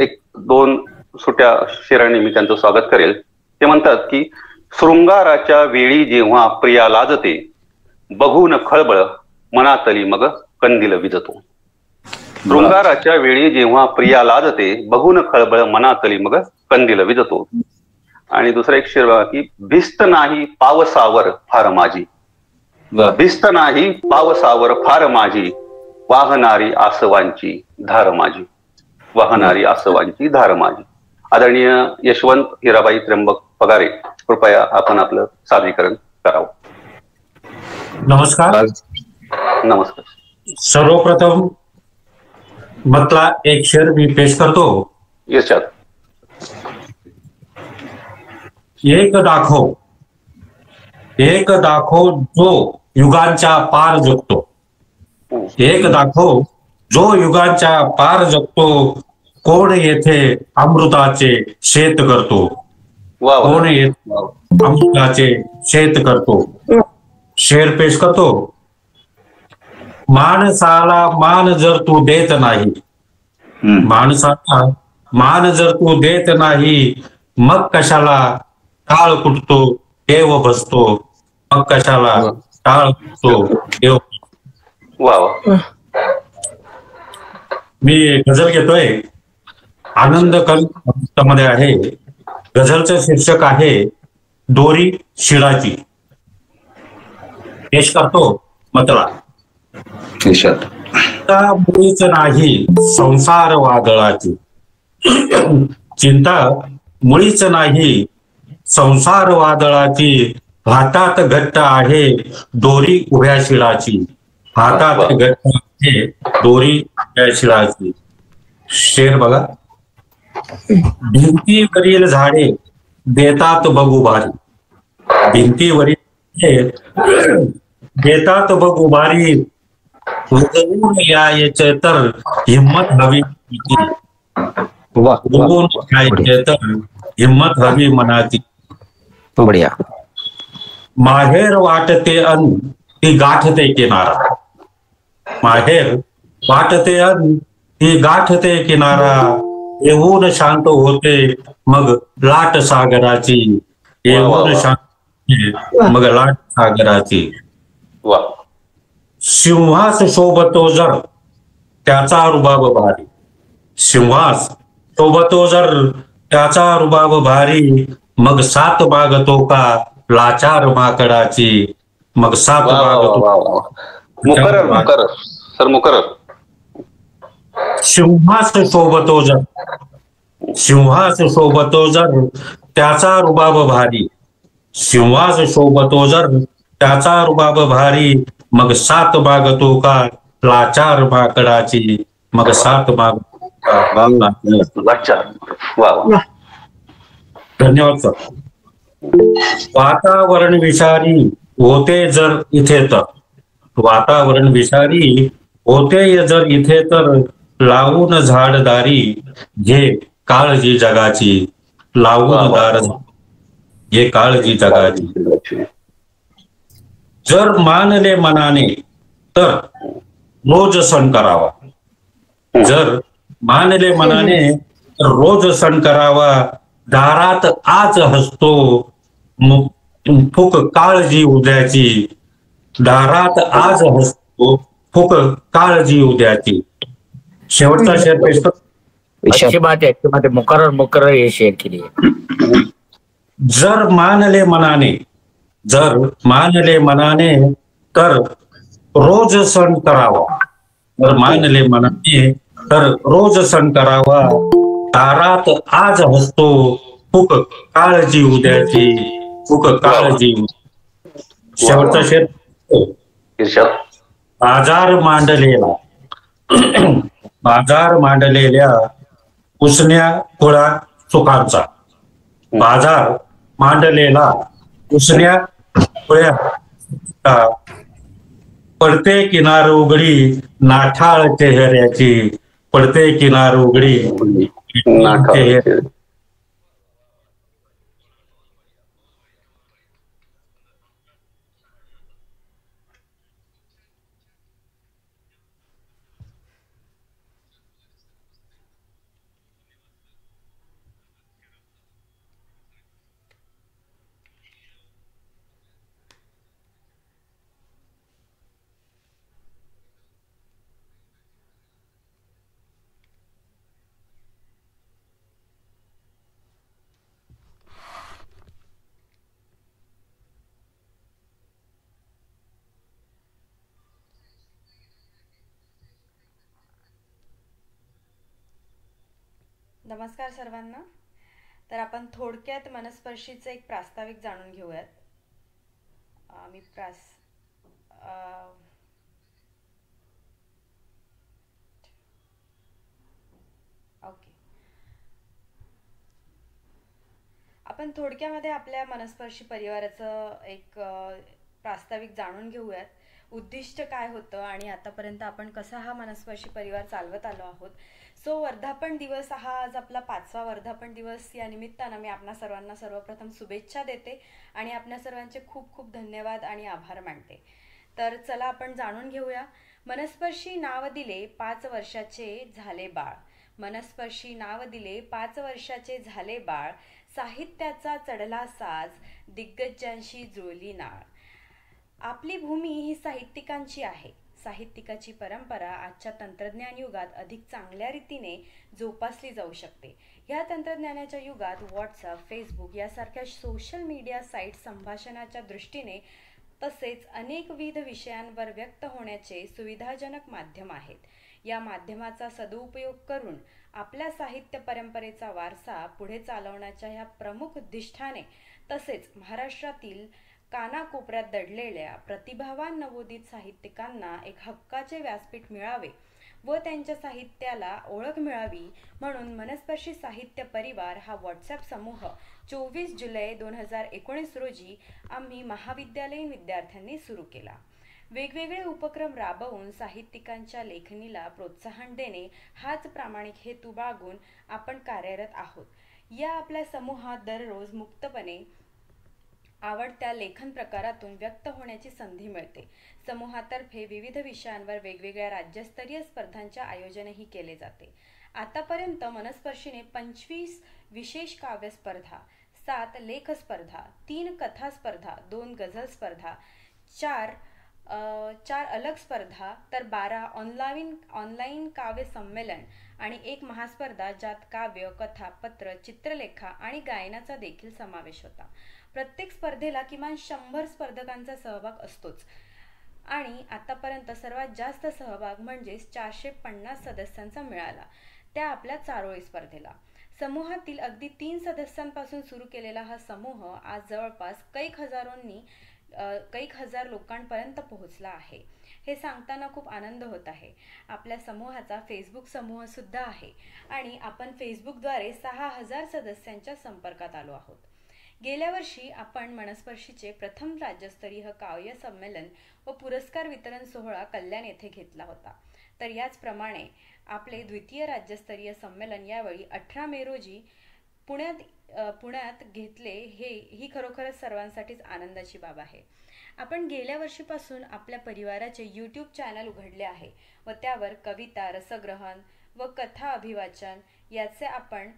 एक दोन सुट्या शेरांनी मी त्यांचं स्वागत करेल. ते म्हणतात की शृंगाराच्या वेळी जेव्हा प्रिया लाजते, बघून खळबळ मनातली मग कंदील विजतो. शृंगाराच्या वेळी जेव्हा प्रिया लाजते, बघून खळबळ मनातली मग कंदील विजतो. आणि दुसरा एक शेर बघा की भिस्त नाही पावसावर फार माझी, भिस्त नाही पावसावर फार माझी, वाहणारी आसवांची धार माझी, वाहणारी आसवांची धार माझी. आदरणीय यशवंत हिराबाई त्र्यंबक पगारे, कृपया आपण आपलं सादरीकरण करावं. नमस्कार. नमस्कार. सर्वप्रथम मतला एक शेर मी पेश करतो. यशात एक दाखव जो युगांच्या पार जगतो, एक दाखव जो युगांच्या पार जगतो, कोण येथे अमृताचे शेत करतो, कोण येथे अमृताचे शेत करतो. शेर पेश करतो. माणसाला मान जर तू देत नाही, माणसाला मान जर तू देत नाही, मग कशाला टाळ कुटतो देव बसतो, मग कशाला टाळ कुटतो देव. मी गझल घेतोय. आनंद मध्ये आहे. गझलचं शीर्षक आहे दोरी शिळाची. पेश करतो मतला. मुळीच नाही संसार वादळाची, चिंता मुळीच नाही संसार वादळाची, हातात घट्ट आहे दोरी उभ्या शिळाची, हातात घट्ट आहे दोरी उभ्या शिळाची. शेर बघा. भिंतीवरील झाडे देतात बघू भारी, भिंतीवरील देतात बघू भारी, उगवून यायचे तर हिम्मत हवी, उगवून यायचे तर हिम्मत हवी मनाची. बढिया. माहेर वाटते अन ती गाठते किनारा, माहेर वाटते अन ती गाठते किनारा, येऊन शांत होते मग लाट सागराची, येऊन शांत मग लाट सागराची. सिंहास शोभतो जर त्याचा रुबाब भारी, सिंहास शोभतो जर त्याचा रुबाब भारी, मग सात बागतो का लाचार माकडाची, मग सात बागतो. सिंहास शोभतो जर, सिंहास शोभतो जर त्याचा रुबाब भारी, सिंहास शोभतो जर त्याचा रुबाब भारी, मग सात बागतो का लाचार माकडाची, मग सात बाग. धन्यवाद सर. वातावरण विषारी होते जर इथे तर, वातावरण विषारी होते जर इथे तर, लावून झाडदारी घे काळजी जगाची, लावून दार घे काळजी जगाची. जर मानले मनाने तर रोज सण करावा, जर मानले मनाने तर रोज सण करावा, दारात आज हसतो फुक काळजी उद्याची, दारात आज हसतो फुक काळजी उद्याची. शेवटचा शेर पेश करतो. अच्छी बात है. मुकर्रर ये शेर के लिए. जर मानले मनाने, जर मानले मनाने तर रोज सण करावा, जर मानले मनाने तर रोज सण करावा, दारात आज हसतो फुक काळजी उद्याची, फुक काळजी. शेवटचा शेर. बाजार मांडलेला, बाजार मांडलेल्या उसन्या खुळा सुखांचा, बाजार मांडलेला उसन्या खुळ्या, पडते किनार उघडी नाठाळ चेहऱ्याची, पडते किनार उघडी नाठाळ. नमस्कार सर्वांना. तर आपण थोडक्यात मनस्पर्शीचे एक प्रास्ताविक जाणून घेऊयात. मी ओके. आपण थोडक्यामध्ये आपल्या मनस्पर्शी परिवाराचं एक प्रास्ताविक जाणून घेऊयात. उद्दिष्ट काय होतं आणि आतापर्यंत आपण कसा हा मनस्पर्शी परिवार चालवत आलो आहोत. सो वर्धापन दिवस हा आज आपला 5वा वर्धापन दिवस. या निमित्तानं मी आपणा सर्वांना सर्वप्रथम शुभेच्छा देते आणि आपल्या सर्वांचे खूप खूप धन्यवाद आणि आभार मानते. तर चला आपण जाणून घेऊया. मनस्पर्शी नाव दिले 5 वर्षाचे झाले बाळ. मनस्पर्शी नाव दिले 5 वर्षाचे झाले बाळ. साहित्याचा चढला साज, दिग्गजांशी जुळली नाळ. आपली भूमी ही साहित्यिकांची आहे. साहित्यिकाची परंपरा आजच्या तंत्रज्ञान युगात अधिक चांगल्या रीतीने जोपासली जाऊ शकते. या तंत्रज्ञानाच्या युगात व्हॉट्सअप, फेसबुक यासारख्या सोशल मीडिया साईट संभाषणाच्या दृष्टीने तसेच अनेकविध विषयांवर व्यक्त होण्याचे सुविधाजनक माध्यम आहेत. या माध्यमाचा सदुपयोग करून आपल्या साहित्य परंपरेचा वारसा पुढे चालवण्याच्या ह्या प्रमुख उद्दिष्टाने तसेच महाराष्ट्रातील कानाकोपऱ्यात दडलेल्या प्रतिभावान नवोदित साहित्यिकांना एक हक्काचे व्यासपीठ मिळावे व त्यांच्या साहित्याला ओळख मिळावी म्हणून मनस्पर्शी साहित्य परिवार हा व्हॉट्सअप समूह 24 जुलै 2019 रोजी आम्ही महाविद्यालयीन विद्यार्थ्यांनी सुरू केला. वेगवेगळे उपक्रम राबवून साहित्यिकांच्या लेखणीला प्रोत्साहन देणे हाच प्रामाणिक हेतू बाळगून आपण कार्यरत आहोत. या आपल्या समूहात दररोज मुक्तपणे आवडत्या लेखन प्रकारातून व्यक्त होण्याची संधी मिळते. समूहातर्फे विविध विषयांवर वेगवेगळ्या राज्यस्तरीय स्पर्धांचे आयोजनही केले जाते. आतापर्यंत मनस्पर्शीने 25 विशेष काव्य स्पर्धा, 7 लेख स्पर्धा, 3 कथा स्पर्धा, 2 गझल स्पर्धा, 4 अलग स्पर्धा तर 12 ऑनलाईन काव्य संमेलन आणि 1 महास्पर्धा ज्यात काव्य, कथा, पत्र, चित्रलेखा आणि गायनाचा देखील समावेश होता. प्रत्येक स्पर्धेला किमान 100 स्पर्धकांचा सहभाग असतोच आणि आतापर्यंत सर्वात जास्त सहभाग म्हणजेच 450 सदस्यांचा मिळाला त्या आपल्या चारोळी स्पर्धेला. समूहातील अगदी 3 सदस्यांपासून सुरू केलेला हा समूह आज जवळपास कैक हजार लोकांपर्यंत पोहोचला आहे. हे सांगताना खूप आनंद होत आहे. आपल्या समूहाचा फेसबुक समूह सुद्धा आहे आणि आपण फेसबुकद्वारे 6000 सदस्यांच्या संपर्कात आलो आहोत. गेल्या वर्षी आपण मनस्पर्शीचे प्रथम राज्यस्तरीय काव्य संमेलन व पुरस्कार वितरण सोहळा कल्याण येथे घेतला होता. तर याचप्रमाणे आपले द्वितीय राज्यस्तरीय संमेलन यावेळी 18 मे रोजी पुण्यात घेतले. ही खरोखरच सर्वांसाठीच आनंदाची बाब आहे. आपण गेल्या वर्षीपासून आपल्या परिवाराचे YouTube चॅनल उघडले आहे व त्यावर कविता, रसग्रहण व कथा अभिवाचन याचे आपण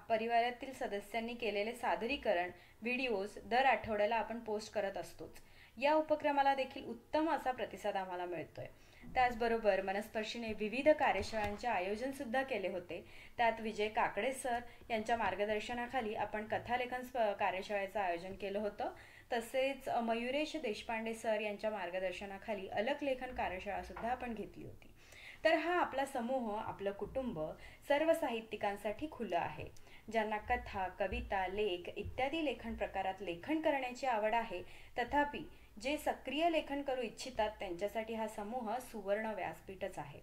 परिवारातील सदस्यांनी केलेले सादरीकरण व्हिडिओज दर आठवड्याला आपण पोस्ट करत असतोच. या उपक्रमाला देखील उत्तम असा प्रतिसाद आम्हाला मिळतोय. त्याचबरोबर मनस्पर्शीने विविध कार्यशाळांचे आयोजन सुद्धा केले होते. त्यात विजय काकडे सर यांच्या मार्गदर्शनाखाली आपण कथालेखन कार्यशाळेचं आयोजन केलं होतं. तसेच मयुरेश देशपांडे सर यांच्या मार्गदर्शनाखाली अलग लेखन कार्यशाळा सुद्धा आपण घेतली होती. तर हा आपला समूह, आपलं कुटुंब सर्व साहित्यिकांसाठी खुलं आहे. ज्यांना कथा, कविता, लेख इत्यादी लेखन प्रकारात लेखन करण्याची आवड आहे तथापि जे सक्रिय लेखन करू इच्छितात त्यांच्यासाठी हा समूह सुवर्ण व्यासपीठच आहे.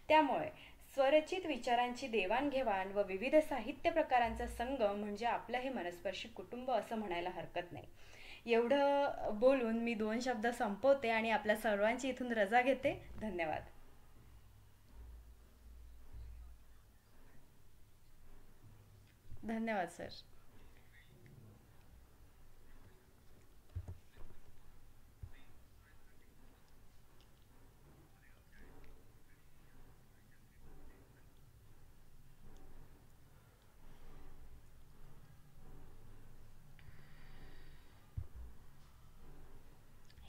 त्यामुळे स्वरचित विचारांची देवाणघेवाण व विविध साहित्य प्रकारांचा संगम म्हणजे आपलं हे मनस्पर्शी कुटुंब असं म्हणायला हरकत नाही. एवढं बोलून मी 2 शब्द संपवते आणि आपल्या सर्वांची इथून रजा घेते. धन्यवाद. धन्यवाद सर.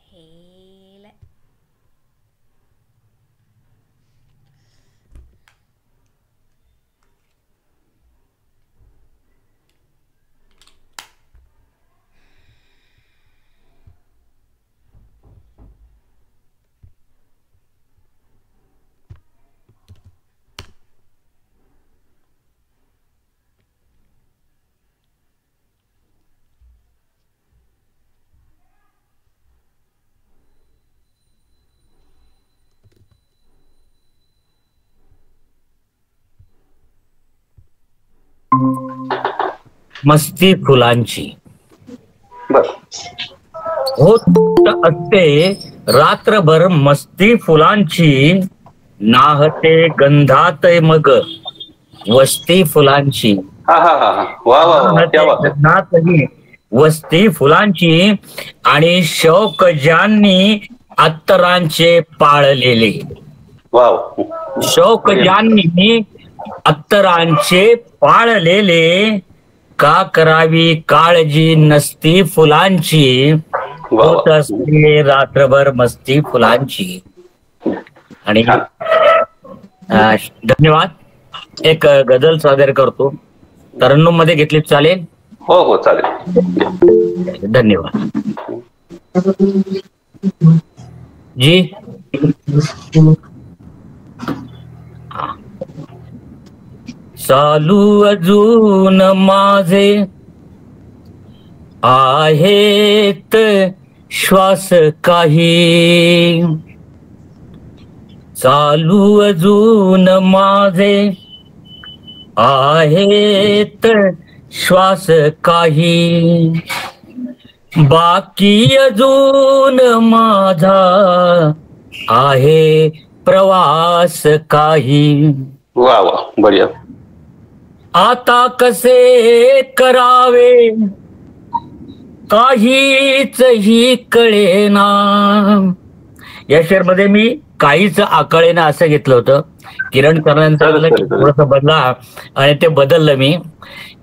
Hele. मस्ती फुलांची. बर. होत असते रात्रभर मस्ती फुलांची, नाहते गंधात मग वस्ती फुलांची. हा हा हा हा, वा वा वा, क्या बात आहे. गंधातही वस्ती फुलांची आणि शौक ज्यांनी अत्तरांचे पाळलेले. वाव. शौक ज्यांनी अत्तरांचे पाळलेले, का करावी काळजी नसती फुलांची, होत असते रात्रभर मस्ती फुलांची. आणि धन्यवाद. एक गझल सादर करतो, तरन्नुम मध्ये घेतली चालेल? हो हो चालेल. धन्यवाद जी. चालू अजून माझे आहेत श्वास काही, चालू अजून माझे आहेत श्वास काही, बाकी अजून माझा आहे प्रवास काही. वा वा, बढिया. आता कसे करावे काहीच ही कळेना. या शेअर मध्ये मी काहीच आकळेना असं घेतलं होतं. किरण करणाऱ्यांचं थोडस बदला आणि ते बदललं मी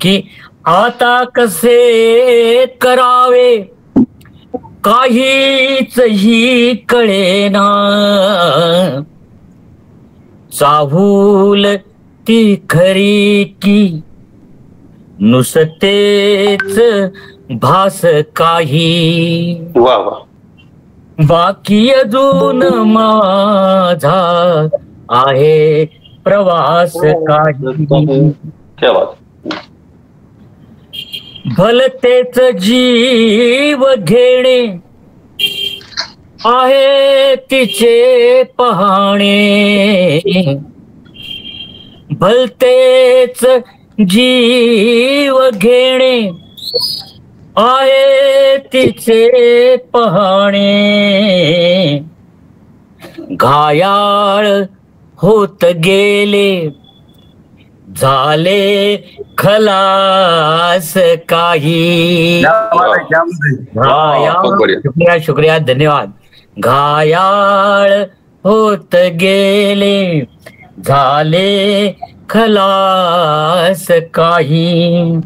की आता कसे करावे काहीच ही कळेना, चाहूल ती खरी की नुसतेच भास काही. वा वा. बाकी अजून माझा आहे प्रवास काही. क्या बात. भलतेच जीव घेणे आहे तिचे पहाणे, भलतेच जीव घेणे आहे तिचे पहाणे, घायाळ होत गेले झाले खलास काही. शुक्रिया शुक्रिया, धन्यवाद. घायाळ होत गेले झाले खलास काही,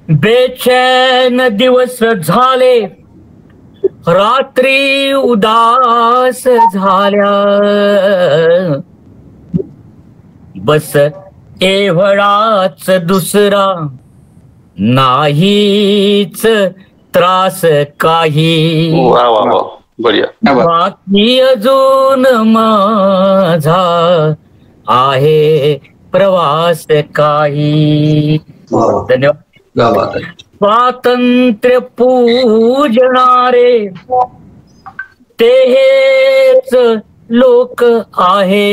बेचैन दिवस झाले रात्री उदास झाल्या, बस एवढाच दुसरा नाहीच त्रास काही. वा वा वा, बढिया. बाकी अजून माझा आहे प्रवास काही. धन्यवाद. स्वातंत्र्य पूजणारे ते हेच लोक आहे,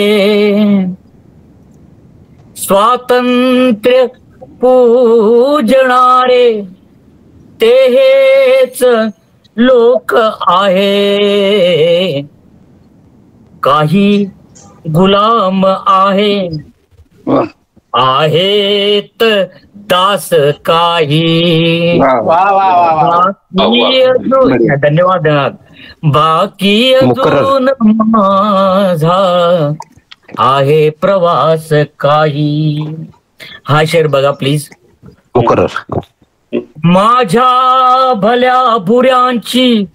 स्वातंत्र्य पूजणारे ते हेच लोक आहे, काही गुलाम आहे आहेत दास काही. धन्यवाद. बाकी अजून माझा आहे प्रवास काही. हा शेर बघा प्लीज. माझ्या भल्या बुऱ्यांची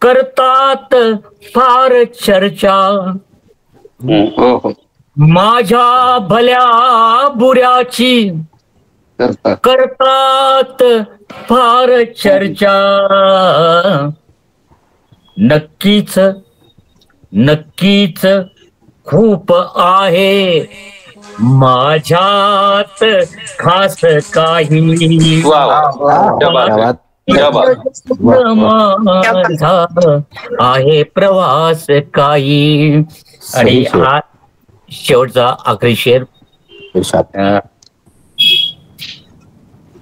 करतात फार चर्चा, माझ्या भल्या बुऱ्याची करतात फार चर्चा, नक्कीच नक्कीच खूप आहे माझ्यात खास काही. माझा आहे प्रवास काही. आणि हा शेवटचा आखरी शेर.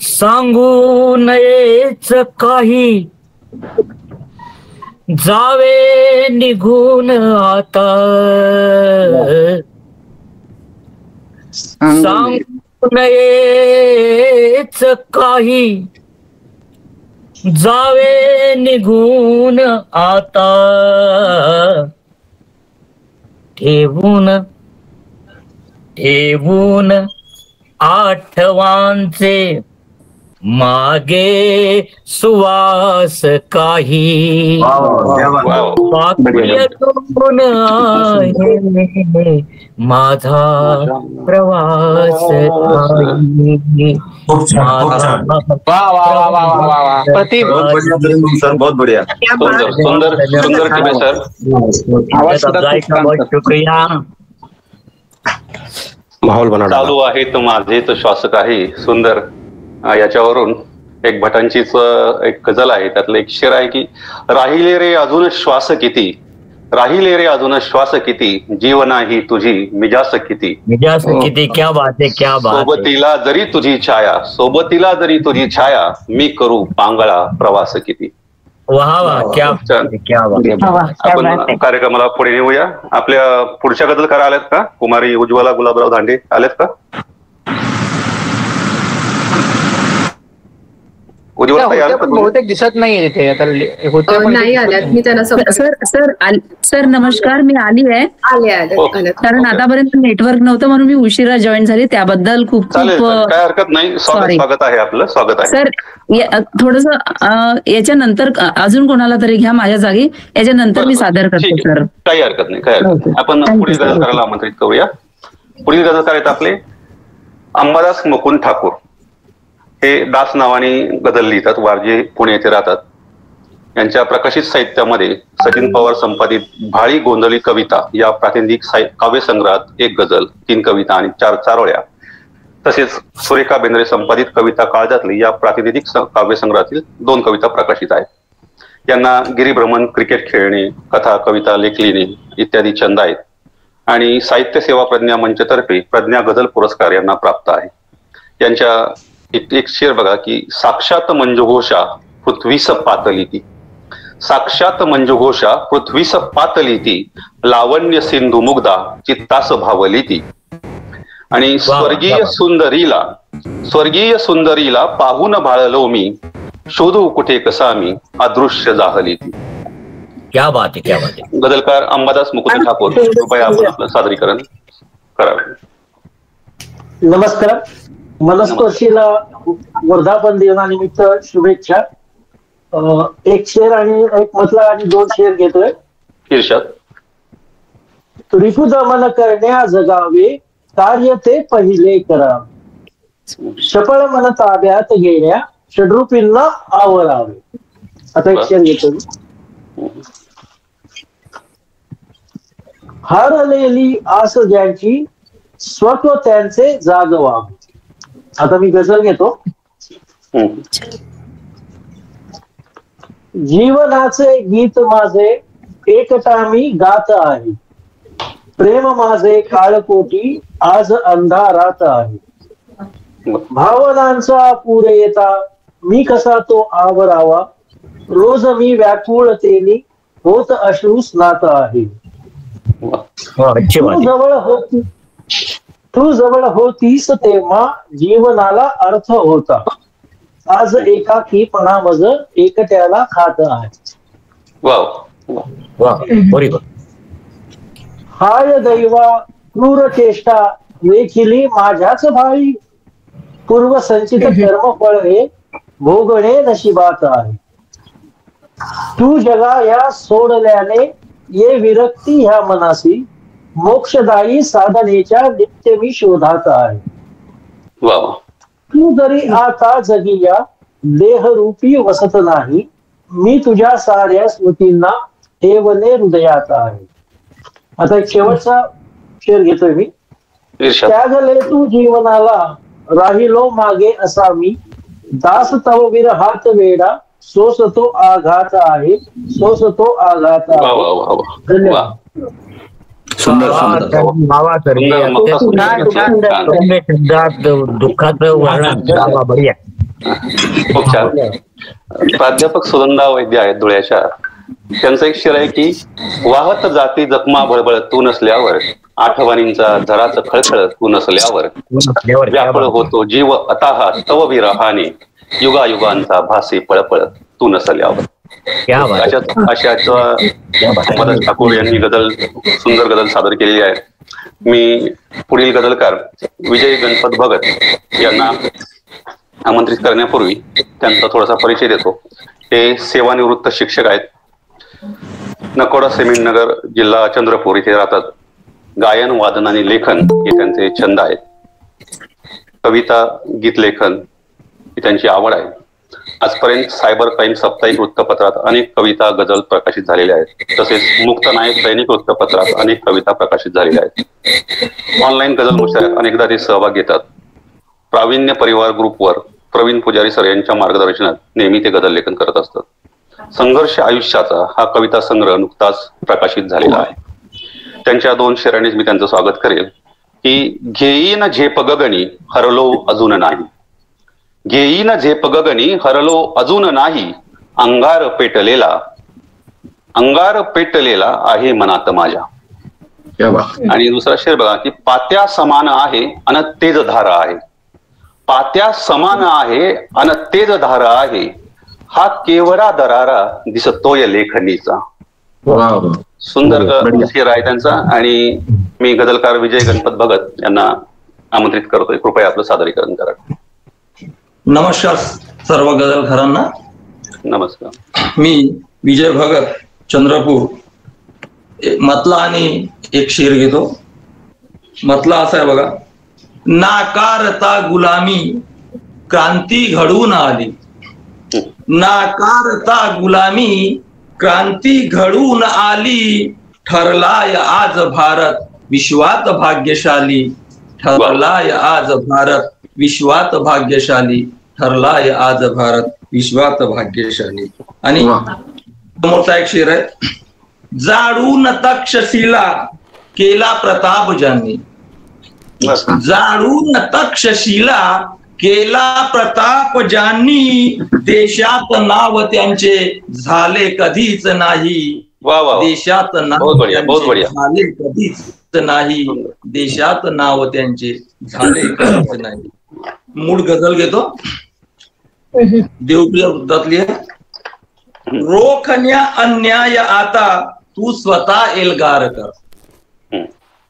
सांगू नयेच काही, जावे निघून आता. सांगू नयेच काही, जावे निघून आता. ठेवून ठेवून आठवांचे मागे सुवास काही. पाकळ्यातून आहे माझा प्रवास काही. खूप छान, खूप छान. बहुत बढिया. सुंदर सुंदर टिपे सर. शुक्रिया. माहोल बना. चालू आहे तर माझे तर श्वासक आहे. सुंदर. याच्यावरून एक भटांचीच एक गझल आहे, त्यातलं एक शेर आहे की राहिले रे अजून श्वास किती, राहिले रे अजून श्वास किती, जीवना ही तुझी मिजास किती. मिजास किती. क्या बात आहे, क्या बात. सोबतीला जरी तुझी छाया, सोबतीला जरी तुझी छाया, मी करू पांगळा प्रवास किती. वाह वाह, क्या क्या बात. आपण कार्यक्रमाला पुढे नेऊया. आपल्या पुढच्या गझलकार आल्यात का? कुमारी उज्ज्वला गुलाबराव धांडे आल्यात का? बहुतेक दिसत नाहीये तिथे आता. नाही आल्यात. मी त्यांना सर नमस्कार, मी आली आहे. कारण आतापर्यंत नेटवर्क नव्हतं म्हणून मी उशिरा जॉईन झाली, त्याबद्दल खूप खूप काय हरकत नाही. स्वागत आहे आपलं. स्वागत आहे सर. थोडस याच्यानंतर अजून कोणाला तरी घ्या माझ्या जागी, याच्यानंतर मी सादर करते सर. काही हरकत नाही, काय हरकत नाही. आपण पुढील गझलकाराला आमंत्रित करूया. पुढील गझलकार आहेत आपले अंबादास मुकुंद ठाकूर. हे दास नावाने गझल लिहितात, वारजे पुणे येथे राहतात. यांच्या प्रकाशित साहित्यामध्ये सचिन पवार संपादित भाळी गोंधळी कविता या प्रातिनिधिक काव्यसंग्रहात एक गझल, 3 कविता आणि 4 चारोळ्या, तसेच सुरेखा बेंद्रे संपादित कविता काळजातली या प्रातिनिधिक काव्यसंग्रहातील 2 कविता प्रकाशित आहेत. यांना गिरीभ्रमण, क्रिकेट खेळणे, कथा कविता लेख लिहिणे इत्यादी छंद आहेत आणि साहित्य सेवा प्रज्ञा मंचतर्फे प्रज्ञा गझल पुरस्कार यांना प्राप्त आहे. यांच्या एक शेर बघा की साक्षात मंजुघोषा पृथ्वीस पातलिती, साक्षात मंजुघोषा पृथ्वीस पातलिती, लावण्य सिंधू मुग्धा चित्तास भावलिती. आणि स्वर्गीय सुंदरीला पाहून भाळलो मी, शोधू कुठे कसा मी अदृश्य जाहलिती. क्या बात आहे, क्या बात आहे. गझलकार अंबादास मुकुंद ठाकूर, कृपया आपण आपलं सादरीकरण करावे. नमस्कार. मनस्पर्शीला वर्धापन दिनानिमित्त शुभेच्छा. एक शेर आणि एक मतला आणि 2 शेर घेतोय. इर्षाद. रिपुदमन करण्या जगावे, कार्य ते पहिले करावे, शपळ मन ताब्यात घेण्या, षड्रूपींना आवरावे. आता एक शेर घेतोय. हारलेली आस ज्यांची, स्वत्व त्यांचे जागवावे. आता मी गझल घेतो. जीवनाचे गीत माझे एकटा मी गात आहे, प्रेम माझे काळकोटी आज अंधारात आहे. भावनांचा पूर येता मी कसा तो आवरावा, रोज मी व्याकुळतेने होत अश्रू स्नात आहे. तू जवळ होतीस तेव्हा जीवनाला अर्थ होता, आज एकाकीपणा मज एकट्याला खात आहे. हाय दैवा क्रूर चेष्टा देखिली माझ्याच भाळी, पूर्वसंचित कर्मफळ हे भोगणे नशिबात आहे. तू जगा या सोडल्याने ये विरक्ती ह्या मनासी, मोक्षदायी साधनेच्या नित्य मी शोधात आहे. तू जरी आता जगिया देहरूपी वसत नाही, मी तुझ्या साऱ्या स्मृतींना ठेवणे हृदयात आहे. आता एक शेवटचा शेर घेतोय मी. त्यागले तू जीवनाला राहिलो मागे असा मी, दास तव विरहात वेडा सोसतो आघात आहे, सोसतो आघात आहे. धन्यवाद. दुःखाचं वर्णन बढिया. खूप छान. प्राध्यापक सुगंधा वैद्य आहेत धुळ्याच्या, त्यांचं एक शेर आहे की वाहत जाती जखमा बळबळ तू नसल्यावर, आठवणींचा झराच खळखळ तू नसल्यावर, व्यापळ होतो जीव अताहा तव विरहाने, युगायुगांचा भासी पळपळ तू नसल्यावर. अशाच मदन ठाकूर यांनी सुंदर गझल सादर केलेली आहे. मी पुढील गझलकार विजय गणपत भगत यांना आमंत्रित करण्यापूर्वी त्यांचा थोडासा परिचय देतो. हे सेवानिवृत्त शिक्षक आहेत. नकोडा सेमीनगर, जिल्हा चंद्रपूर इथे राहतात. गायन, वादन आणि लेखन हे त्यांचे छंद आहेत. कविता, गीत लेखन ही त्यांची आवड आहे. आजपर्यंत सायबर क्राईम साप्ताहिक वृत्तपत्रात अनेक कविता, गझल प्रकाशित झालेल्या आहेत. तसेच मुक्तनायक दैनिक वृत्तपत्रात अनेक कविता प्रकाशित झालेल्या आहेत. ऑनलाईन गझल मुशायऱ्यात अनेकदा ते सहभाग घेतात. प्रावीण्य परिवार ग्रुपवर प्रवीण पुजारी सर यांच्या मार्गदर्शनात नेहमी ते गझल लेखन करत असतात. संघर्ष आयुष्याचा हा कविता संग्रह नुकताच प्रकाशित झालेला आहे. त्यांच्या 2 शेरांनीच मी त्यांचं स्वागत करेल की घेईन झेप गगनी हरलो अजून नाही, घेईन झेप गगनी हरलो अजून नाही, अंगार पेटलेला आहे मनात माझ्या. आणि दुसरा शेर बघा की पात्या समान आहे अन तेज धारा आहे, पात्या समान आहे अन तेज धारा आहे, हा केवढा दरारा दिसतोय लेखनीचा. सुंदर शेर आहे त्यांचा. आणि मी गझलकार विजय गणपत भगत यांना आमंत्रित करतोय, कृपया आपलं सादरीकरण करा. नमस्कार सर्व गझलकारांना. नमस्कार. मी विजय भगत, चंद्रपूर. मतला आणि एक शेर घेतो. मतला असा आहे बघा. नाकारता गुलामी क्रांती घडून आली, नाकारता गुलामी क्रांती घडून आली, ठरलाय आज भारत विश्वात भाग्यशाली, ठरलाय आज भारत विश्वात भाग्यशाली, ठरलाय आज भारत विश्वात भाग्यशाली. आणि समोरचा एक शेर आहे. जाळून तक्षशिला केला प्रताप ज्यांनी, जाळून तक्षशिला केला प्रताप ज्यांनी, देशात नाव त्यांचे झाले कधीच नाही, देशात नाव झाले कधीच नाही, देशात नाव त्यांचे झाले कधीच नाही. मूळ गझल घेतो. देवप्रिया वृत्तातली आहे. रोखण्या अन्याय आता तू स्वतः एल्गार कर,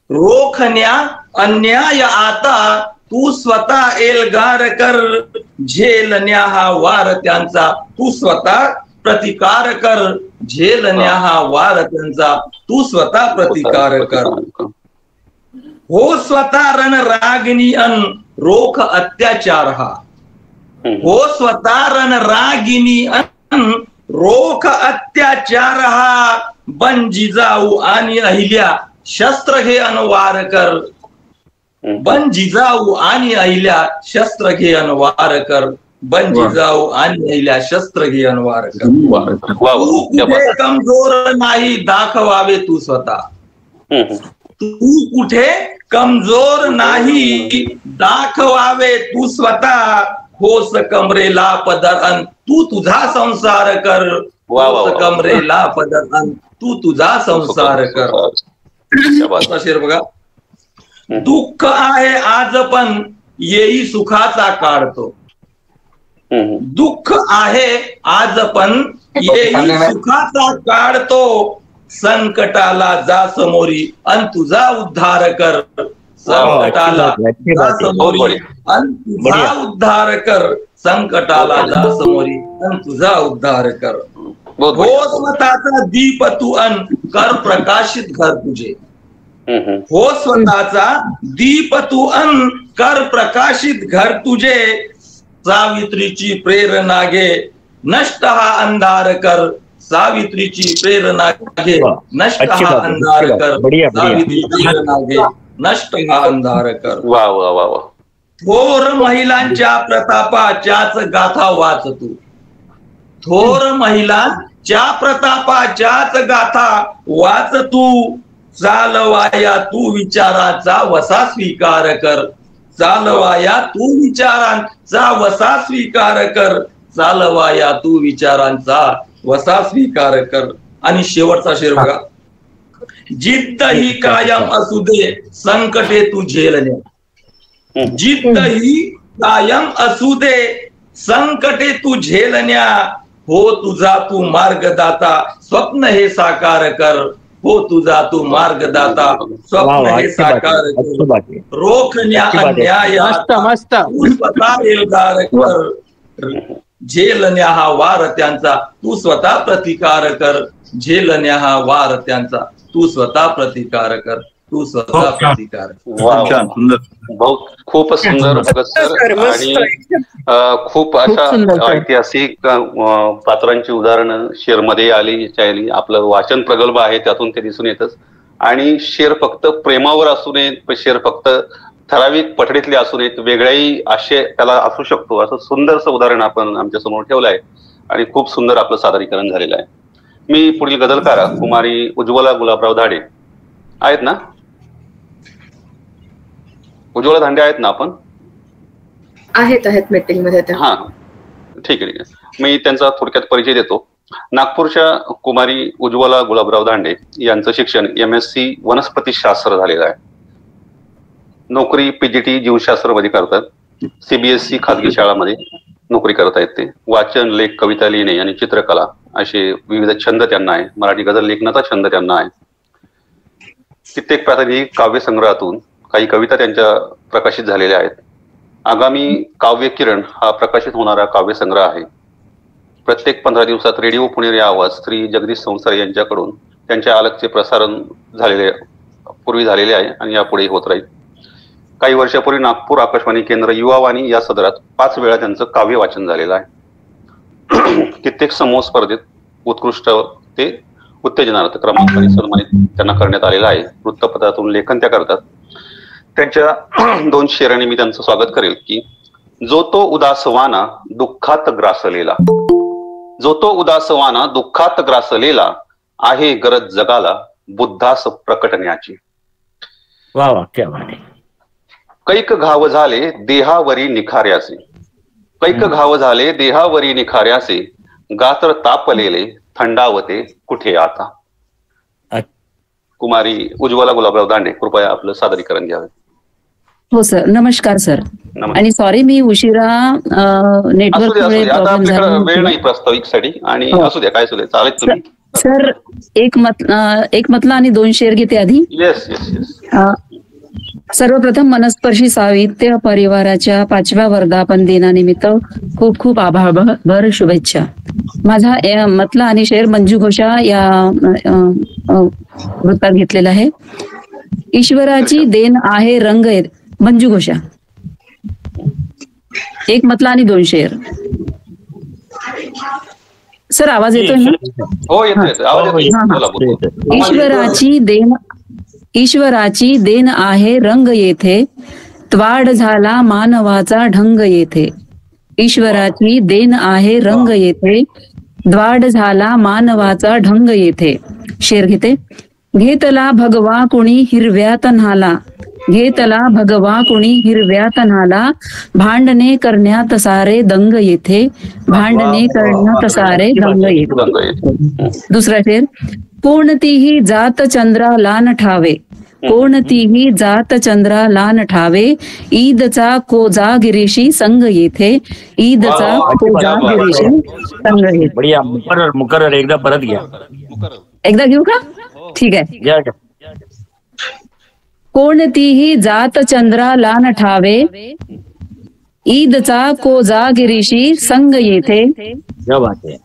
रोखण्या अन्याय आता तू स्वतः एल्गार कर, झेलण्या हा वार त्यांचा तू स्वतः प्रतिकार कर, झेलण्या हा वार त्यांचा तू स्वतः प्रतिकार कर. हो स्वतः रणरागिनी अन रोख अत्याचार हा, हो स्वतः रणरागिनी अन रोख अत्याचार हा, बन जिजाऊ आणि अहिल्या शस्त्र घे अनवार कर, बन जिजाऊ आणि अहिल्या शस्त्र घे अनवार कर, बन जिजाऊ आणि अहिल्या शस्त्र घे अनवार कर. तू कुठे कमजोर नाही दाखवावे तू स्वतः, तू कुठे कमजोर नाही दाखवावे तू स्वतः, होस कमरेला पदर अन तू तुझा संसार कर, होस कमरेला पदर अन तू तुझा संसार कर. शेर बघा. दुःख आहे आज पण येई सुखाचा काढतो, दुःख आहे आज पण येई सुखाचा काढतो, संकटाला जा समोरी अन तुझा उद्धार कर, संकटाला जा समोरी अन तुझा उद्धार कर, संकटाला जा समोरी अन तुझा उद्धार कर. हो स्वतःचा दीप तू अन कर प्रकाशित घर तुझे, हो स्वतःचा दीप तू अन कर प्रकाशित घर तुझे, सावित्रीची प्रेरणा घे नष्ट हा अंधार कर, सावित्रीची प्रेरणा घे नष्ट हा अंधार कर, सावित्रीची प्रेरणा घे नष्ट हा अंधार कर. वा वा वा वा. थोर महिलांच्या प्रतापाच्याच गाथा वाच तू, थोर महिलांच्या प्रतापाच्याच गाथा वाच तू, चालवाया तू विचाराचा वसा स्वीकार कर, चालवाया तू विचारांचा वसा स्वीकार कर, चालवाया तू विचारांचा वसा स्वीकार कर. आणि शेवटचा शेर बघा, जिद्द ही कायम असू दे संकटे तू झेलण्या, जिद्द ही कायम असू दे संकटे तू झेलण्या, हो तुझा तू मार्गदाता स्वप्न हे साकार कर, हो तुझा तू मार्गदाता स्वप्न हे साकार कर, रोखण्या अन्यायाचा तू स्वतः एल्गार कर, झेलण्या हा वार त्यांचा तू स्वतः प्रतिकार कर, झेलण्या हा वार त्यांचा तू स्वतः प्रतिकार कर, तू स्वतः प्रतिकार कर. खूप सुंदर भगत सर. आणि खूप अशा ऐतिहासिक पात्रांची उदाहरणं शेरमध्ये आली. आपलं वाचन प्रगल्भ आहे, त्यातून ते दिसून येतच. आणि शेर फक्त प्रेमावर असू नयेत, शेर फक्त ठराविक पठडीतले असू नयेत, वेगळ्याही आशय त्याला असू शकतो, असं सुंदरसं उदाहरण आपण आमच्या समोर ठेवलं आहे. आणि खूप सुंदर आपलं सादरीकरण झालेलं आहे. मी पुढील गझलकार कुमारी उज्ज्वला गुलाबराव धाडे आहेत ना? उज्ज्वला धांडे आहेत ना आपण? आहेत मीटिंग मध्ये. हा, ठीक आहे. मी त्यांचा थोडक्यात परिचय देतो. नागपूरच्या कुमारी उज्ज्वला गुलाबराव धांडे यांचं शिक्षण MSc वनस्पतीशास्त्र झालेलं आहे. नोकरी PGT जीवशास्त्र मध्ये करतात. CBSE खाजगी शाळामध्ये नोकरी करत आहेत ते. वाचन, लेख, कविता लिहिणे आणि चित्रकला असे विविध छंद त्यांना आहे. मराठी गझल लेखनाचा छंद त्यांना आहे. कित्येक प्रातिनिधिक काव्य संग्रहातून काही कविता त्यांच्या प्रकाशित झालेल्या आहेत. आगामी काव्य किरण हा प्रकाशित होणारा काव्य संग्रह आहे. प्रत्येक 15 दिवसात रेडिओ पुणेरी आवाज श्री जगदीश संसार यांच्याकडून त्यांच्या आलेखचे प्रसारण पूर्वी झालेले आहे आणि यापुढे होत राहील. काही वर्षापूर्वी नागपूर आकाशवाणी केंद्र युवावाणी या सदरात 5 वेळा त्यांचं काव्य वाचन झालेलं आहे. कित्येक समूह स्पर्धेत उत्कृष्ट ते उत्तेजनार्थ क्रमांकाने सन्मानित त्यांना करण्यात आलेला आहे. वृत्तपत्रातून लेखन त्या करतात. त्यांच्या 2 शेरांनी मी त्यांचं स्वागत करेल की जो तो उदासवाना दुःखात ग्रासलेला, जो तो उदासवाना दुःखात ग्रासलेला आहे गरज जगाला बुद्धास प्रकटण्याची. वा वा, क्या बात आहे. कैक घाव झाले देहावरी निखाऱ्याचे, कैक घाव झाले देहावरी निखाऱ्याचे, गात्र तापलेले थंडावते कुठे आता. कुमारी उज्ज्वला गुलाबराव दांडे, कृपया आपलं सादरीकरण घ्यावे. हो सर, नमस्कार सर. आणि सॉरी मी उशिरा नेटवर्क वेळ नाही प्रास्ताविकसाठी आणि असू द्या, काय असू द्या, चालेल तुम्ही. सर एक मतला आणि 2 शेर घेते आधी. Yes yes yes. सर्वप्रथम मनस्पर्शी साहित्य परिवाराच्या 5व्या वर्धापन दिनानिमित्त खूप खूप आभारभर शुभेच्छा. माझा मतला आणि शेर मंजू घोषा या वृत्तात घेतलेला आहे. ईश्वराची देण आहे रंग. मंजू घोषा. 1 मतला आणि 2 शेर. सर आवाज येतोय ना? हो येतोय. ईश्वराची देण आहे रंग येथे, त्वाड झाला मानवाचा ढंग येथे. ईश्वराची देण आहे रंग येथे, द्वाड झाला मानवाचा ढंग येथे. शेर घेते. घेतला भगवा कुणी हिरव्या तन्हाला, घेतला भगवा कुणी हिरव्या तन्हाला, भांडणे करण्यात सारे दंग येथे, भांडणे करण्यात सारे दंग येथे. दुसरा शेर. कोणतीही जात चंद्राला न ठावे, कोणतीही जात चंद्राला न ठावे, ईदचा कोजागिरीशी संग येथे, ईदचा कोजागिरीशी संग येथे. मुकरर एकदा परत घ्या. एकदा घेऊ का? ठीक आहे. कोणतीही जात चंद्राला न ठावे, ईदचा कोजागिरीशी संग येथे,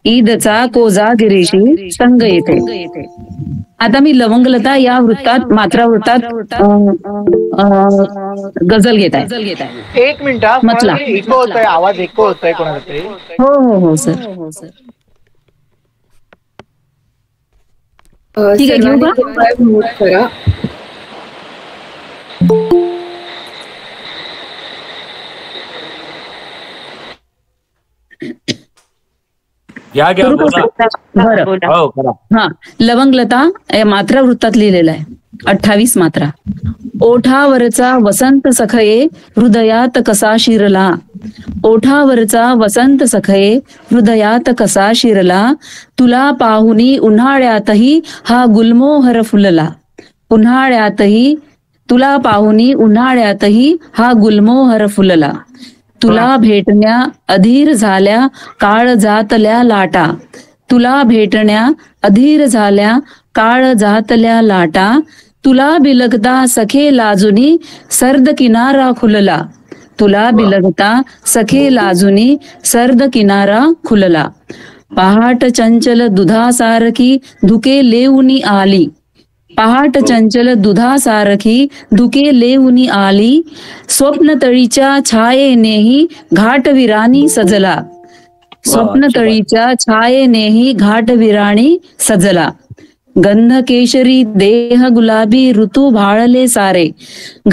ईदचा कोजागिरीशी संग येथे. आता मी लवंगलता या वृत्तात मात्रा वृत्तात गझल घेत आहे. 1 मिनिट. म्हटलं इको होतोय, आवाज इको होतोय कोणाला तरी. हो हो हो सर. ठीक आहे, घेऊ का? हा, लवंगलता मात्रा वृत्तात लिहिलेला आहे. 28 मात्रा. ओठावरचा वसंत सखये हृदयात कसा शिरला. ओठावरचा वसंत सखये हृदयात कसा शिरला. तुला पाहुनी उन्हाळ्यातही हा गुलमोहर फुलला. उन्हाळ्यातही तुला पाहुनी उन्हाळ्यातही हा गुलमोहर फुलला. तुला भेटण्या अधीर झाल्या काळजातल्या लाटा. तुला भेटण्या अधीर झाल्या काळजातल्या लाटा. तुला बिलगता सखे लाजुनी सर्द किनारा खुलला. तुला बिलगता सखे लाजुनी सर्द किनारा खुलला. पहाट चंचल दुधासारखी धुके लेऊनी आली. पहाट चंचल दुधासारखी धुके लेऊनी आली. स्वप्नतळीच्या छायेनेही घाटविराणी सजला. स्वप्नतळीच्या छायेनेही घाटविराणी सजला. गंध केशरी देह गुलाबी ऋतू भाळले सारे.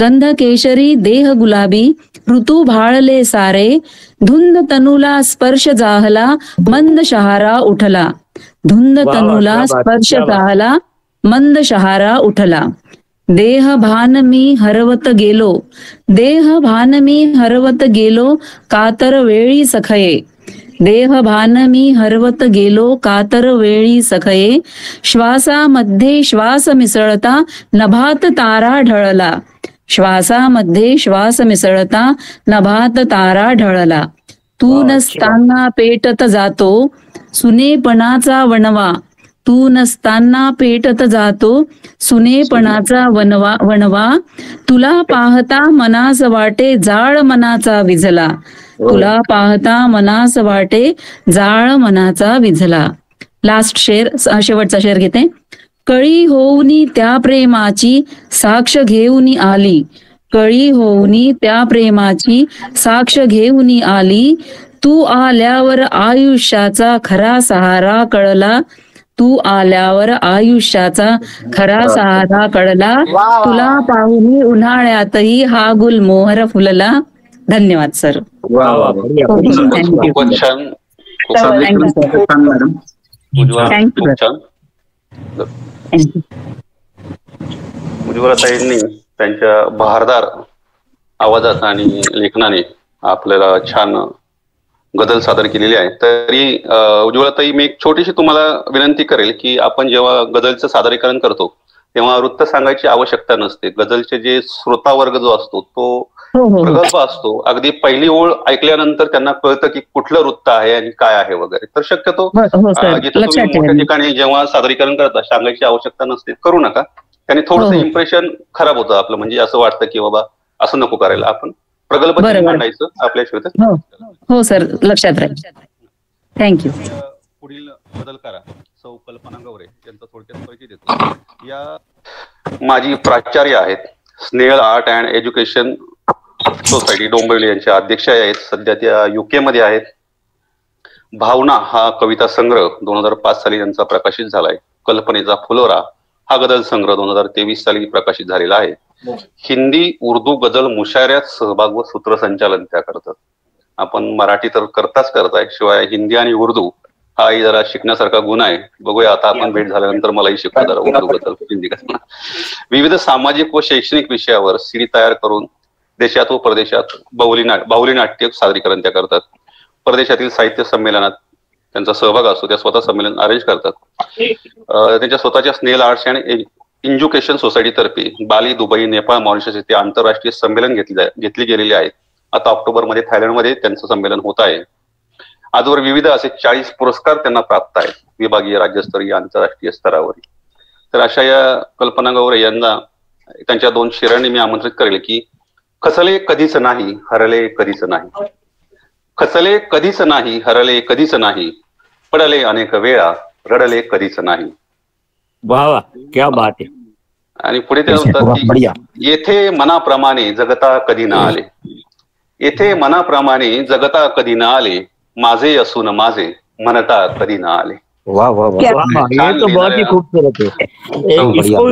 गंध केशरी देह गुलाबी ऋतू भाळले सारे. धुंद तनुला स्पर्श जाहला मंद शहारा उठला. धुंद तनुला स्पर्श जाहला मंद शहारा उठला. देह भान मी हरवत गेलो. देह भान मी हरवत गेलो कातर वेळी सखये. देह भान मी हरवत गेलो कातर वेळी सखये. श्वासामध्ये श्वास मिसळता नभात तारा ढळला. श्वासामध्ये श्वास मिसळता नभात तारा ढळला. तू नसताना पेटत जातो सुनेपणाचा वणवा. तू नसताना पेटत जातो सुनेपणाचा वणवा. तुला पाहता मनास वाटे जाळ मनाचा विझला. तुला पाहता मनास वाटे जाळ मनाचा विझला. लास्ट शेर, शेवटचा शेर घेते. कळी होऊनी त्या प्रेमाची साक्ष घेऊनी आली. कळी होऊनी त्या प्रेमाची साक्ष घेऊनी आली. तू आल्यावर आयुष्याचा खरा सहारा कळला. तू आल्यावर आयुष्याचा खरा सहारा कळला. तुला पाहुनी उन्हाळ्यातही हा गुलमोहर फुलला. धन्यवाद सर. खूपच छान. उज्ज्वलाताईंनी त्यांच्या बहारदार आवाजात आणि लेखनाने आपल्याला छान गझल सादर केलेली आहे. तरी उज्ज्वलाताई, मी एक छोटीशी तुम्हाला विनंती करेल की आपण जेव्हा गझलचं सादरीकरण करतो तेव्हा वृत्त सांगायची आवश्यकता नसते. गझलचे जे श्रोता वर्ग जो असतो तो प्रगल्भ असतो. अगदी पहिली ओळ ऐकल्यानंतर त्यांना कळतं की कुठलं वृत्त आहे आणि काय आहे वगैरे. तर शक्यतो जिथे तुम्ही मोठ्या ठिकाणी जेव्हा सादरीकरण करता सांगायची आवश्यकता नसते, करू नका. त्याने थोडंसं इम्प्रेशन खराब होतं आपलं. म्हणजे असं वाटतं की बाबा असं नको करायला, आपण प्रगल्भ मांडायचं आपल्या श्रोत्यात. हो सर, लक्षात राहील. थँक्यू. पुढील गझलकारा सौ कल्पना गवरे यांचा थोडक्यात परिचय देतो. या माजी प्राचार्य आहेत. Snehal art and education society Dombivli यांच्या अध्यक्ष आहेत. सध्या त्या UK मध्ये आहेत. भावना हा कविता संग्रह 2005 साली यांचा प्रकाशित झालाय. कल्पनेचा फुलोरा हा गझल संग्रह 2023 साली प्रकाशित झालेला आहे. हिंदी उर्दू गझल मुशायऱ्यात सहभाग व सूत्रसंचालन त्या करतात. आपण मराठी तर करताय, शिवाय हिंदी आणि उर्दू हाही जरा शिकण्यासारखा गुण आहे. बघूया आता आपण भेट झाल्यानंतर मलाही शिकवा जरा उर्दू गझल, हिंदी गझल. विविध सामाजिक व शैक्षणिक विषयावर सीडी तयार करून देशात व परदेशात बाहुली नाट्य सादरीकरण त्या करतात. परदेशातील साहित्य संमेलनात त्यांचा सहभाग असतो. त्या स्वतः संमेलन अरेंज करतात. त्यांच्या स्वतःच्या Snehal arts and education society तर्फे बाली, दुबई, नेपाळ, मॉरिशस येथे आंतरराष्ट्रीय संमेलन घेतली गेलेली आहेत. आता ऑक्टोबरमध्ये थायलंडमध्ये त्यांचं संमेलन होत आहे. आजवर विविध असे 40 पुरस्कार त्यांना प्राप्त आहेत, विभागीय, राज्यस्तरीय, आंतरराष्ट्रीय स्तरावर. तर अशा या कल्पना गवरे यांना त्यांच्या 2 शेरांनी मी आमंत्रित करेल की खचले कधीच नाही, हरले कधीच नाही. खचले कधीच नाही, हरले कधीच नाही, पडले अनेक वेळा, रडले कधीच नाही. वाह, क्या बात आहे. आणि पुढे ते म्हणतात की येथे मनाप्रमाणे जगता कधी ना आले. येथे मनाप्रमाणे जगता कधी ना आले, माझे असून माझे म्हणता कधी ना आले. वाह वाह वाह, ये तो बहुत ही खूबसूरत है. इसको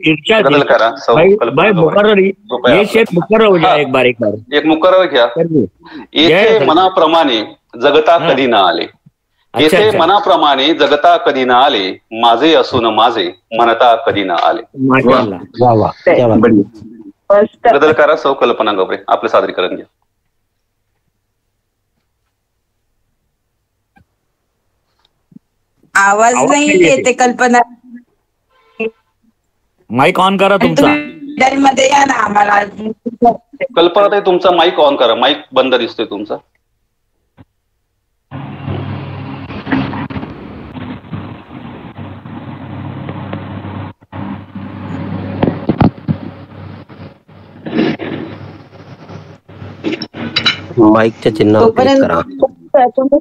इर्शाद भाई मुकर्रर, ये शेर मुकर्रर हो जाए एक बार. एक मुकर्रर घ्या. येथे मनाप्रमाणे जगता कधी ना आले. येथे मनाप्रमाणे जगता कधी ना आले, माझे असून माझे म्हणता कधी ना आले. गजलकारा सौ कल्पना गवरे, आपलं सादरीकरण घ्या. आवाज नाही येते कल्पना. माईक ऑन करा तुमचा. मध्ये या ना आम्हाला. कल्पना ताई तुमचा माईक ऑन करा, माईक बंद दिसतोय तुमचा. माईकच्या चिन्हावर क्लिक करा. तुम्ही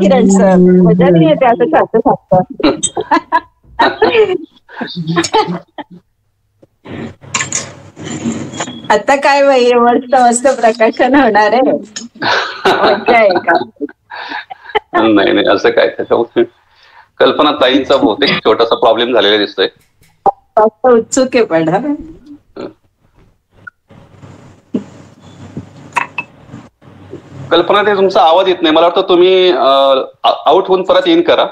किरण सर मजा नाही येते असं सारखं सारखं. आता काय बाई मस्त मस्त प्रकाशन होणार आहे. मजा आहे का? नाही नाही असं काय त्याच्यावर कल्पना ताईंचा बहुतेक छोटासा प्रॉब्लेम झालेला दिसतोय. उत्सुक आहे पण. कल्पना ते तुमचा आवाज येत नाही. मला वाटतं तुम्ही आउट होऊन परत इन करा.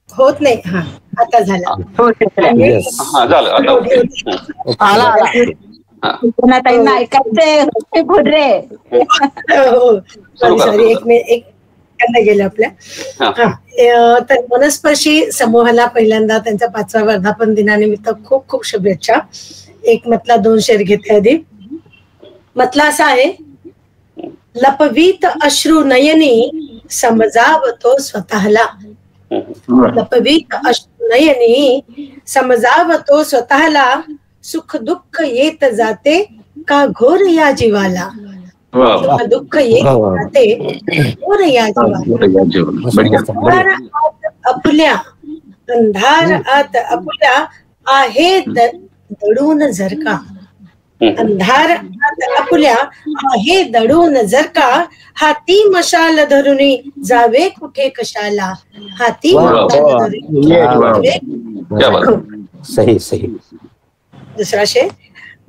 होत नाही. हा आता झाला. हा झालं आता. ताईंना ऐकायचंय रे. सॉरी एक गेलं आपल्या. तर मनस्पर्शी समूहाला पहिल्यांदा त्यांच्या 5व्या वर्धापन दिनानिमित्त खूप खूप शुभेच्छा. एक मतला 2 शेर घेते आधी. मतला असा आहे, लपवीत अश्रू नयनी समजावतो स्वतःला. लपवीत अश्रू नयनी समजावतो स्वतःला. सुख दुःख येत जाते का घोर या जीवाला. सुख दुःख येत जाते घोर या जीवाला. आपल्या अंधार आत आपल्या आहे दडून जर का. अंधार आपल्या आहे दडून जर का. हाती मशाल धरुनी जावे कुठे कशाला. हाती मशाल धरुनी. सही सही. दुसरा शेर,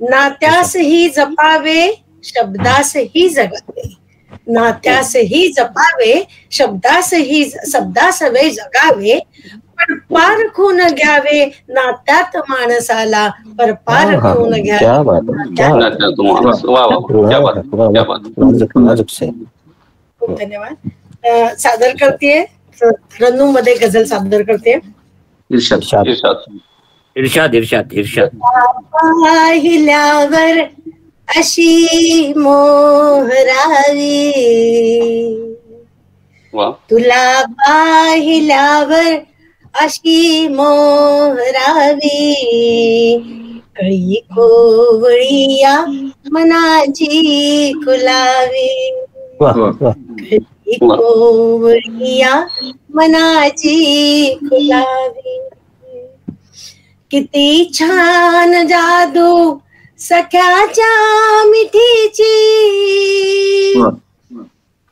नात्यास ही जपावे शब्दास ही जगावे. नात्यास ही जपावे शब्दास वे जगावे. पण पार खून घ्यावे नात्यात माणसाला. पर पार खून घ्यावे. खूप धन्यवाद. सादर करते रन्नू मध्ये गझल सादर करते. इर्शाद इर्शाद इर्शाद. पाहिल्यावर अशी मोहरावी. तुला पाहिल्यावर अशी मोहरावी. कळी कोवळीया मनाची खुलावी. कळी कोवळीया मनाची खुलावी. किती छान जादू सख्याच्या मिठीची.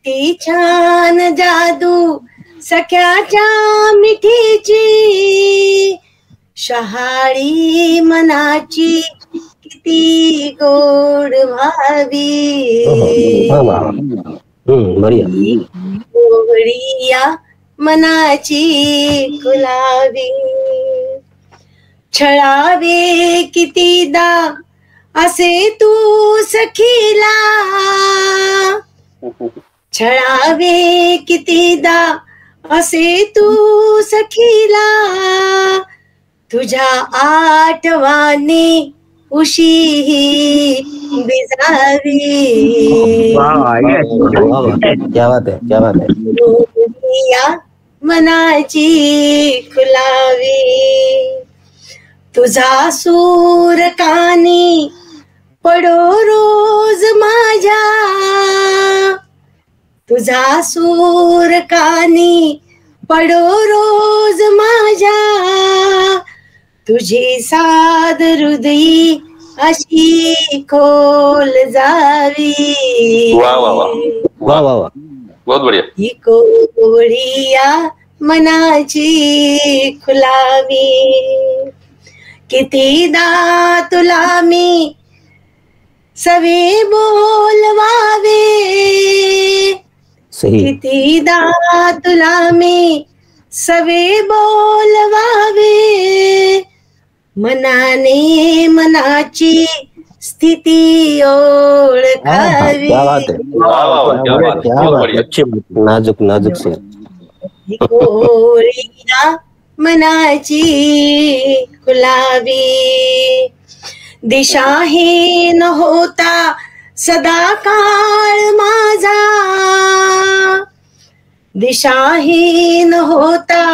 किती छान जादू सख्याच्या मिठीची. शहाळी मनाची किती गोड व्हावी. गोवळीया मनाची खुलावी. छळावे कितीदा असे तू सखीला. छळावे कितीदा असे तू सखीला. तुझ्या आठवानी उशीही बिजावी. या मनाची खुलावी. तुझा सूर कानी पडो रोज माझ्या. तुझा सूर कानी पडो रोज माझ्या. तुझी साध हृदयी अशी खोल जावी. बहुत बढ़िया. ही कोवळीया मनाची खुलावी. कितीदा तुला मी सवे बोलवावे. कितीदा तुला मी सवे बोलवावे. मनाने मनाची स्थिती ओळखावी. नाजूक नाजूक से कोळीया मनाची खुलावी. दिशाहीन होता सदा काळ माझा, दिशाहीन होता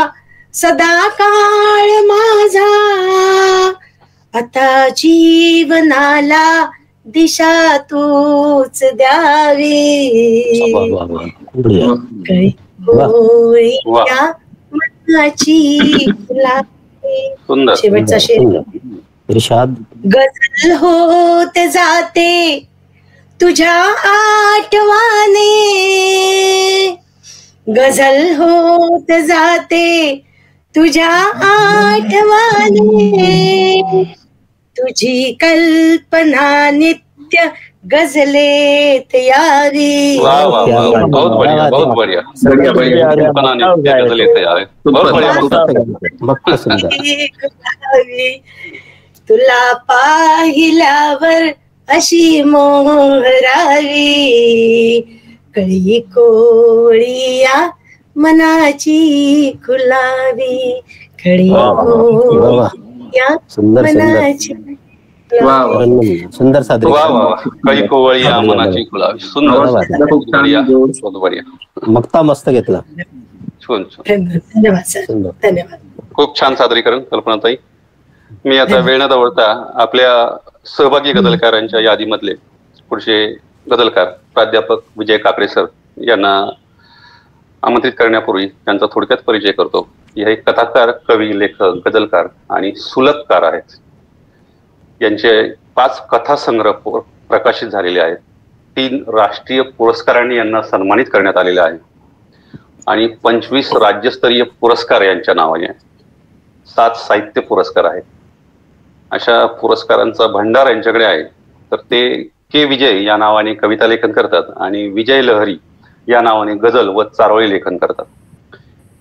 सदा काळ माझा. आता जीवनाला दिशा तूच द्यावी. कोळीया मनाची खुलावी. शेवटचा शेर. गझल होत जाते तुझ्या आठवाने, गझल होत जाते तुझ्या आठवाने. तुझी कल्पना नित्य गझलेत यावी. बहुत बढ़िया, बहुत बढ़िया. तुला पाहिल्यावर अशी मोहरावी. कळी कोळीया मनाची खुलावी. कळी कोळीया मनाची सुंदर सादर. कळी कोवळीया मनाची खुलावी. सुंदर. मक्ता मस्त घेतला. धन्यवाद. धन्यवाद. खूप छान सादरीकरण कल्पनाताई. मी आता वेळ न दवडता आपल्या सहभागी गझलकारांच्या यादीमधले पुढचे गझलकार प्राध्यापक विजय काकडे सर यांना आमंत्रित करण्यापूर्वी त्यांचा थोडक्यात परिचय करतो. हे कथाकार, कवी, लेखक, गझलकार आणि सुलभकार आहेत. यांचे 5 कथासंग्रह प्रकाशित झालेले आहेत. 3 राष्ट्रीय पुरस्कारांनी यांना सन्मानित करण्यात आलेले आहे आणि 25 राज्यस्तरीय पुरस्कार यांच्या नावाने आहेत. 7 साहित्य पुरस्कार आहेत. अशा पुरस्कारांचा भंडार यांच्याकडे आहे. तर ते के विजय या नावाने कविता लेखन करतात आणि विजय लहरी या नावाने गझल व चारोळी लेखन करतात.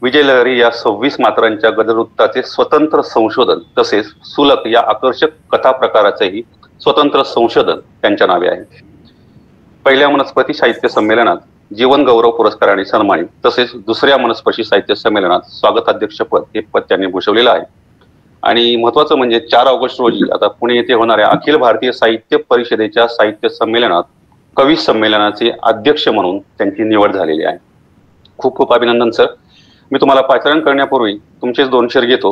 विजय लहरी या 26 मात्रांच्या गझलवृत्ताचे स्वतंत्र संशोधन तसेच सुलभ या आकर्षक कथा प्रकाराचेही स्वतंत्र संशोधन त्यांच्या नावे आहे. पहिल्या मनस्पती साहित्य संमेलनात जीवन गौरव पुरस्काराने सन्मानित तसेच दुसऱ्या मनस्पर्शी साहित्य संमेलनात स्वागताध्यक्षपद हे पद त्यांनी भूषवलेलं आहे. आणि महत्वाचं म्हणजे 4 ऑगस्ट रोजी आता पुणे येथे होणाऱ्या अखिल भारतीय साहित्य परिषदेच्या साहित्य संमेलनात कवी संमेलनाचे अध्यक्ष म्हणून त्यांची निवड झालेली आहे. खूप खूप अभिनंदन सर. मी तुम्हाला पाचारण करण्यापूर्वी तुमचेच 2 शेर घेतो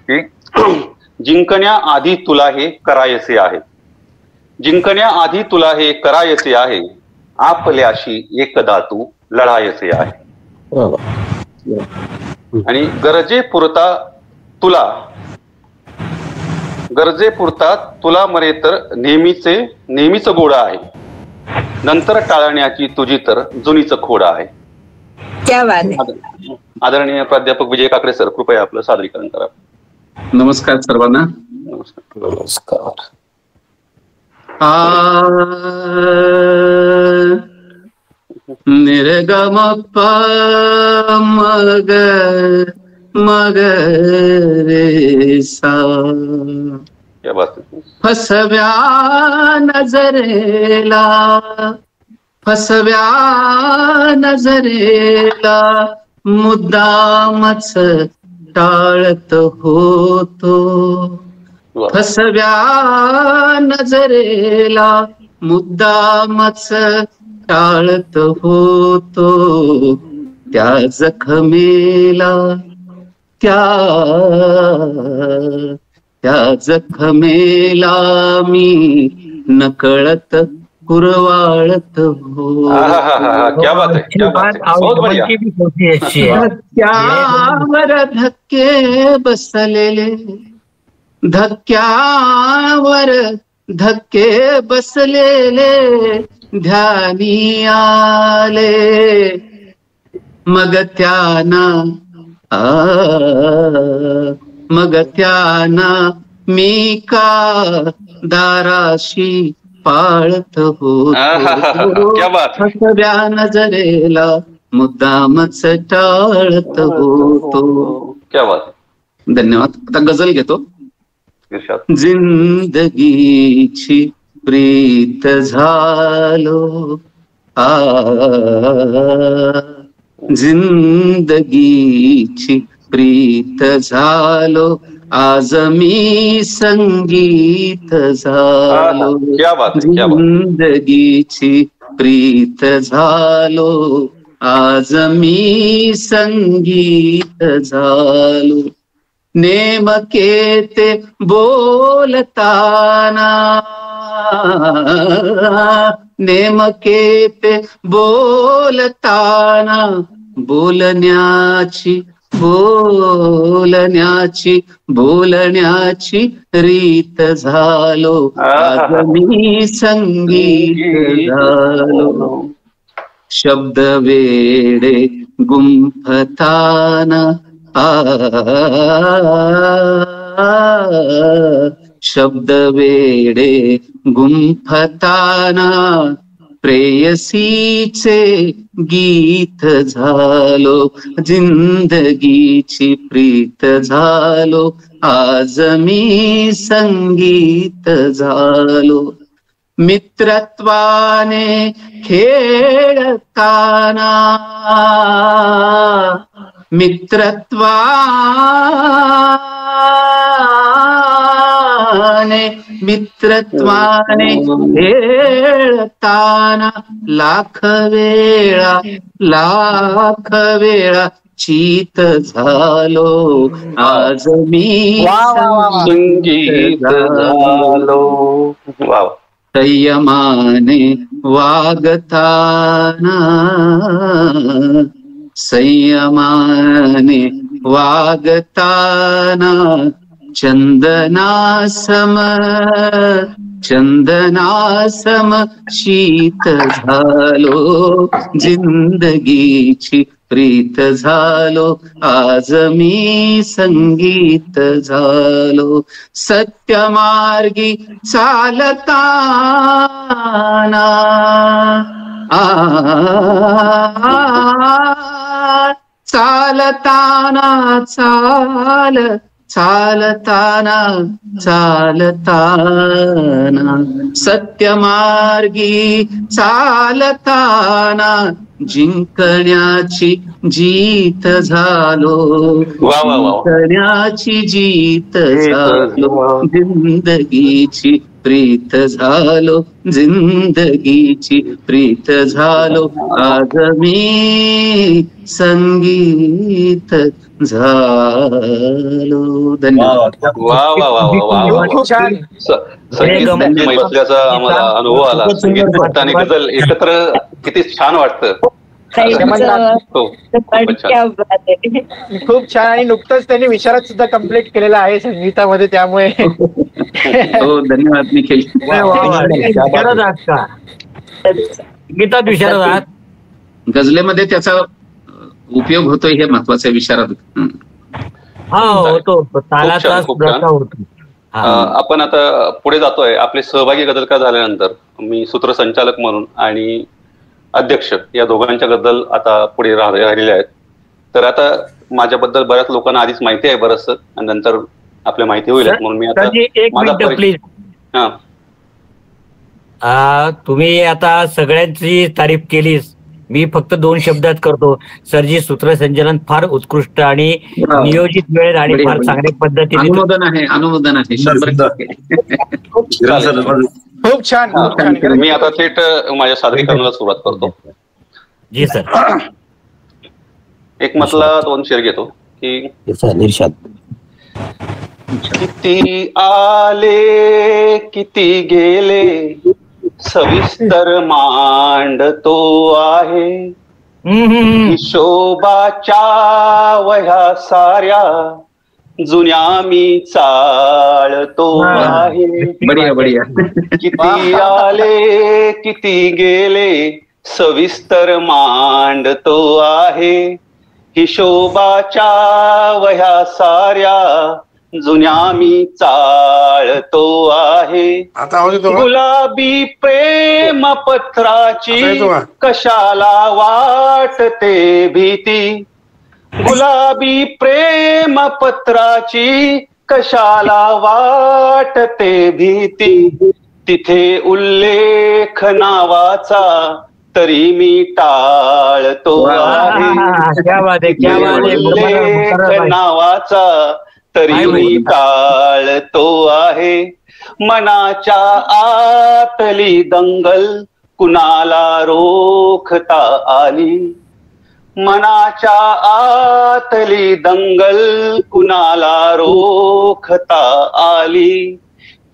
की जिंकण्याआधी तुला हे करायचे आहे, जिंकण्याआधी तुला हे करायचे आहे, आपल्याशी एकदा तू लढायचे आहे. आणि गरजेपुरता तुला मरे तर नेहमीच गोडा आहे, नंतर टाळण्याची तुझी तर जुनीच खोडा आहे. क्या बात आहे. आदरणीय प्राध्यापक विजय काकडे सर, कृपया आपलं सादरीकरण करा. नमस्कार सर्वांना. नमस्कार. निर्गमप मग मग रे सा, फसव्या नजरेला मुद्दामच टाळत होतो, फसव्या नजरेला मुद्दामच टाळत होतो, त्या जखमेला त्या जखमेला मी नकळत कुरवाळत हो. धक्क्यावर धक्के बसलेले, धक्क्यावर धक्के बसलेले ध्यानी आले, मग त्याना मी का दाराशी पाळत होतो, फसव्या नजरेला मुद्दामच टाळत होतो. धन्यवाद. आता गझल घेतो. जिंदगीची प्रीत झालो जिंदगीची प्रीत झालो आज मी संगीत झालो जिंदगीची प्रीत झालो आज मी संगीत झालो नेमके ते बोलताना नेमके ते बोलताना बोलण्याची रीत झालो आज मी संगीत झालो शब्द वेडे गुंफताना शब्द वेडे गुंफताना प्रेयसीचे गीत झालो जिंदगीची प्रीत झालो आज मी संगीत झालो मित्रत्वाने खेळताना मित्रत्वाने खेळताना लाख वेळा चीत झालो आज मी संगीत झालो संयमाने वागताना चंदनासम शीत झालो जिंदगीची प्रीत झालो आज मी संगीत झालो सत्यमार्गी चालताना चालताना सत्यमार्गी चालताना जिंकण्याची जीत झालो जिंकण्याची जीत झालो जिंदगीची प्रीत झालो जिंदगीची प्रीत झालो आज मी संगीत झालो धन्यवाद संगीत बसल्याचा आम्हाला अनुभव आला संगीत आणि गझल एकत्र किती छान वाटतं खूप छान आणि नुकतंच त्यांनी विशारद सुद्धा कम्प्लीट केलेला आहे संगीतामध्ये त्यामुळे हो धन्यवाद निखिल गीतात विशारद आहात गझलेमध्ये त्याचा उपयोग होतोय हे महत्वाचं विशारद होतो आपण आता पुढे जातोय आपले सहभागी गझलकार झाल्यानंतर मी सूत्रसंचालक म्हणून आणि अध्यक्ष या दोघांच्या बद्दल आता पुढे राहिलेले आहेत तर आता माझ्याबद्दल बऱ्याच लोकांना आधीच माहिती आहे बरंच आणि नंतर आपल्या माहिती होईल म्हणून मी आता प्लीज तुम्ही आता सगळ्यांची तारीफ केलीस मी फक्त 2 शब्दात करतो सरजी सूत्रसंचालन फार उत्कृष्ट आणि नियोजित वेळेत आणि फार चांगल्या पद्धतीने अनुमोदन आहे खूप छान मी आता थेट माझ्या सादरीकरणाला सुरुवात करतो जी सर एक मधला 2 शेर घेतो की किती आले किती गेले सविस्तर मांडतो आहे हिशोबाच्या वह्या साऱ्या जुन्या मी चाळतो आहे किती आले किती गेले सविस्तर मांडतो आहे हिशोबाच्या वह्या साऱ्या जुन्या मी चाळतो आहे गुलाबी प्रेम पत्राची कशाला वाटते भीती गुलाबी प्रेम पत्राची कशाला वाटते भीती तिथे उल्लेख नावाचा तरी मी टाळतो आहे. उल्लेख नावाचा तरी मी टाळतो आहे. मनाच्या आतली दंगल कुणाला रोखता आली. मनाच्या आतली दंगल कुणाला रोखता आली.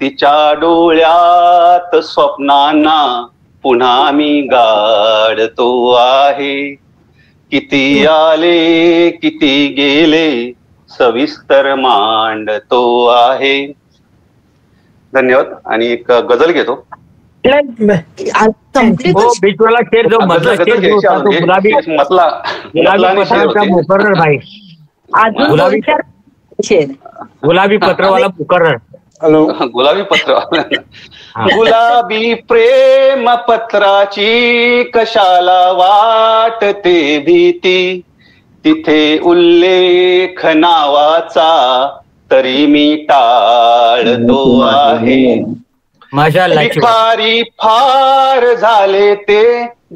तिच्या डोळ्यात स्वप्नांना पुन्हा मी गाडतो आहे. किती आले किती गेले सविस्तर मांडतो आहे. धन्यवाद. आणि एक गझल घेतो. गुलाबी पत्रवाला मुकर्रर. हॅलो. गुलाबी पत्रवाला. गुलाबी प्रेम पत्राची कशाला वाटते भीती. तिथे उल्लेख नावाचा तरी मी टाळतो आहे. भिकारी फार झाले ते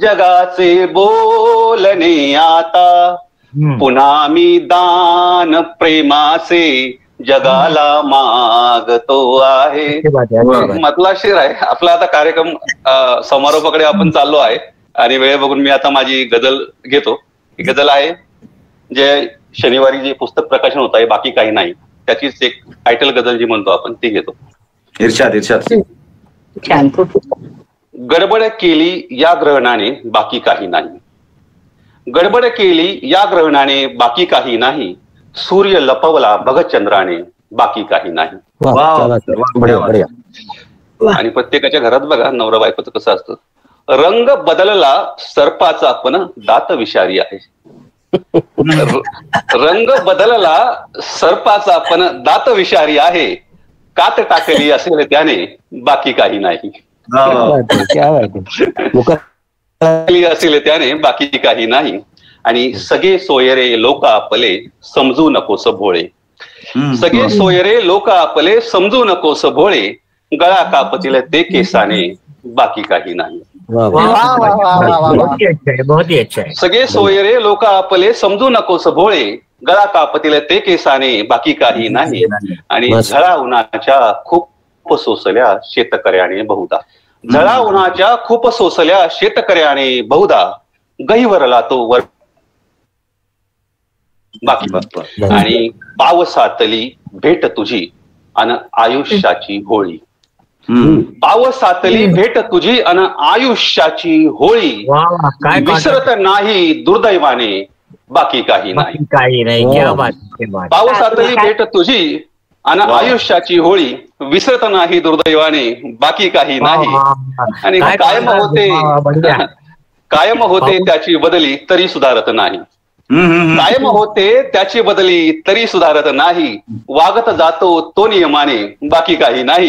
जगाचे बोलणे आता. पुन्हा मी दान प्रेमाचे जगाला मागतो आहे. मतला शेर आहे आपला. आता कार्यक्रम समारोपाकडे आपण चाललो आहे आणि वेळ बघून मी आता माझी गझल घेतो. ही गझल आहे जे शनिवारी जे पुस्तक प्रकाशन होत आहे बाकी काही नाही त्याचीच एक टायटल गझल जी म्हणतो आपण ती घेतो. इर्षाद. गडबड केली या ग्रहणाने बाकी काही नाही. गडबड केली या ग्रहणाने बाकी काही नाही. सूर्य लपवला भगचंद्राने बाकी काही नाही. आणि प्रत्येकाच्या घरात बघा नवरा बायकोचं कसं असतं. रंग बदलला सर्पाचा पण दात विषारी आहे. रंग बदलला सर्पाचा पण दात विषारी आहे. कात टाकली असेल त्याने बाकी काही नाही. असेल त्याने बाकी काही नाही. आणि सगळे सोयरे लोक आपले समजू नकोस भोळे. सगळे सोयरे लोक आपले समजू नकोस भोळे. गळा कापतील ते केसाने बाकी काही नाही. सगळे सोयरे लोक आपले समजू नकोस भोळे. गळा कापतील ते केसाने बाकी काही नाही. आणि झळा उन्हाच्या खूप सोसल्या शेतकऱ्याने बहुधा. झळा उन्हाच्या खूप सोसल्या शेतकऱ्याने बहुधा. गहिवरला तो वर बाकी. आणि पावसातली भेट तुझी अन आयुष्याची होळी. पावसातली भेट तुझी अन आयुष्याची होळी. विसरत नाही दुर्दैवाने बाकी काही नाही. पावसातली भेट तुझी अन आयुष्याची होळी. विसरत नाही दुर्दैवाने बाकी काही नाही. आणि कायम होते त्याची बदली तरी सुधारत नाही. कायम होते त्याची बदली तरी सुधारत नाही. वागत जातो तो नियमाने बाकी काही नाही.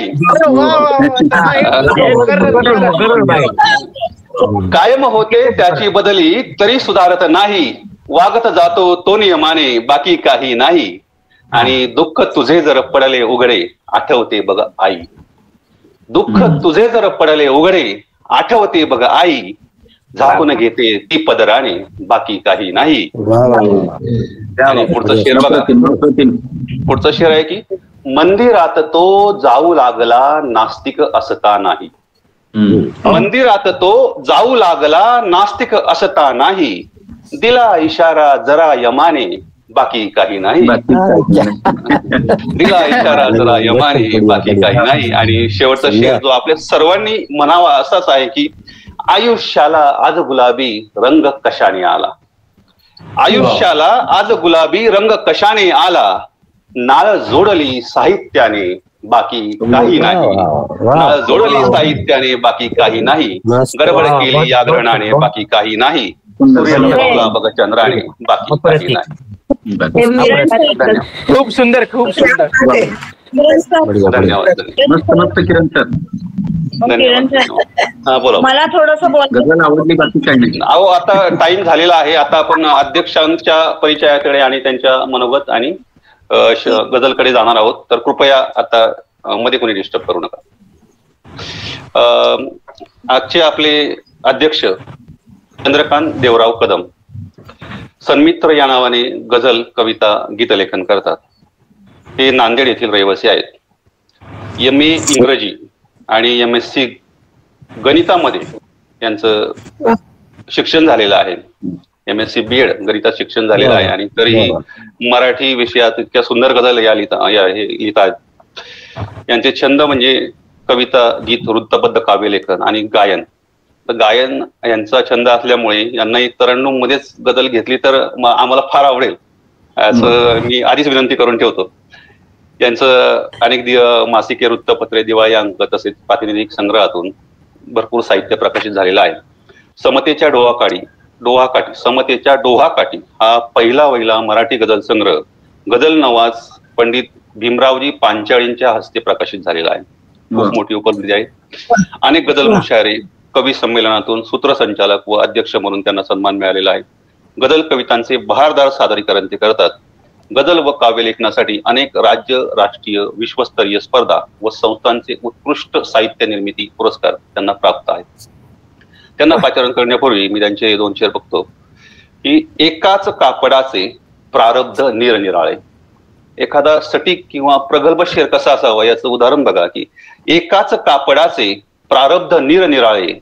कायम होते त्याची बदली तरी सुधारत नाही. वागत जातो तो नियमाने बाकी काही नाही. आणि दुःख तुझे जर पडले उघडे आठवते बघ आई. दुःख तुझे जर पडले उघडे आठवते बघ आई. झाकून घेते ती पदराने बाकी काही नाही. आणि पुढचं शेर बघा. पुढचं शेर आहे की मंदिरात तो जाऊ लागला नास्तिक असता नाही. मंदिरात तो जाऊ लागला नास्तिक असता नाही. दिला इशारा जरा यमाने बाकी काही नाही. दिला इशारा जरा यमाने बाकी काही नाही. आणि शेवटचा शेर जो आपल्या सर्वांनी म्हणावा असाच आहे की आयुष्याला आज गुलाबी रंग कशाने आला. आयुष्याला आज गुलाबी रंग कशाने आला. नाळ जोडली साहित्याने बाकी काही नाही. नाळ जोडली साहित्याने बाकी काही नाही. गडबड केली या ग्रहणाने बाकी काही नाही. सूर्य लपवला बघ चंद्राने बाकी काही नाही. खूप सुंदर खूप सुंदर. धन्यवाद. मस्त किरण सर. मला थोडस आवडली बाकी काही नाही. अहो आता टाइम झालेला आहे. आता आपण अध्यक्षांच्या परिचयाकडे आणि त्यांच्या मनोगत आणि गझलकडे जाणार आहोत. तर कृपया आता मध्ये कोणी डिस्टर्ब करू नका. आजचे आपले अध्यक्ष चंद्रकांत देवराव कदम सन्मित्र या नावाने गझल, कविता, गीतलेखन करतात. ते नांदेड येथील रहिवासी आहेत. MA इंग्रजी आणि MSc गणितामध्ये यांचं शिक्षण झालेलं आहे. MSc BEd गणितात शिक्षण झालेलं आहे आणि तरीही मराठी विषयात इतक्या सुंदर गझल लिहितात. यांचे छंद म्हणजे कविता, गीत, वृत्तबद्ध काव्यलेखन आणि गायन. तर गायन यांचा छंद असल्यामुळे यांना तरण्णुम मध्येच गझल घेतली तर आम्हाला फार आवडेल असं मी आधीच विनंती करून ठेवतो. यांचं अनेक मासिके, वृत्तपत्रे, दिवाळी अंक तसेच प्रातिनिधिक संग्रहातून भरपूर साहित्य प्रकाशित झालेलं आहे. समतेच्या डोहाकाठी हा पहिला मराठी गझल संग्रह गझल नवाज पंडित भीमरावजी पांचाळींच्या हस्ते प्रकाशित झालेला आहे. खूप मोठी उपलब्धी आहे. अनेक गझल मुशायरे, कवी संमेलनातून सूत्रसंचालक व अध्यक्ष म्हणून त्यांना सन्मान मिळालेला आहे. गझल कवितांचे बहारदार सादरीकरण ते करतात. गझल व काव्यलेखनासाठी अनेक राज्य, राष्ट्रीय, विश्वस्तरीय स्पर्धा व संस्थांचे उत्कृष्ट साहित्य निर्मिती पुरस्कार त्यांना प्राप्त आहेत. त्यांना पाचारण करण्यापूर्वी मी त्यांचे 2 शेर बघतो की एकाच कापडाचे प्रारब्ध निरनिराळे. एखादा सटीक किंवा प्रगल्भ शेर कसा असावा याचं उदाहरण बघा की एकाच कापडाचे प्रारब्ध निरनिराळे,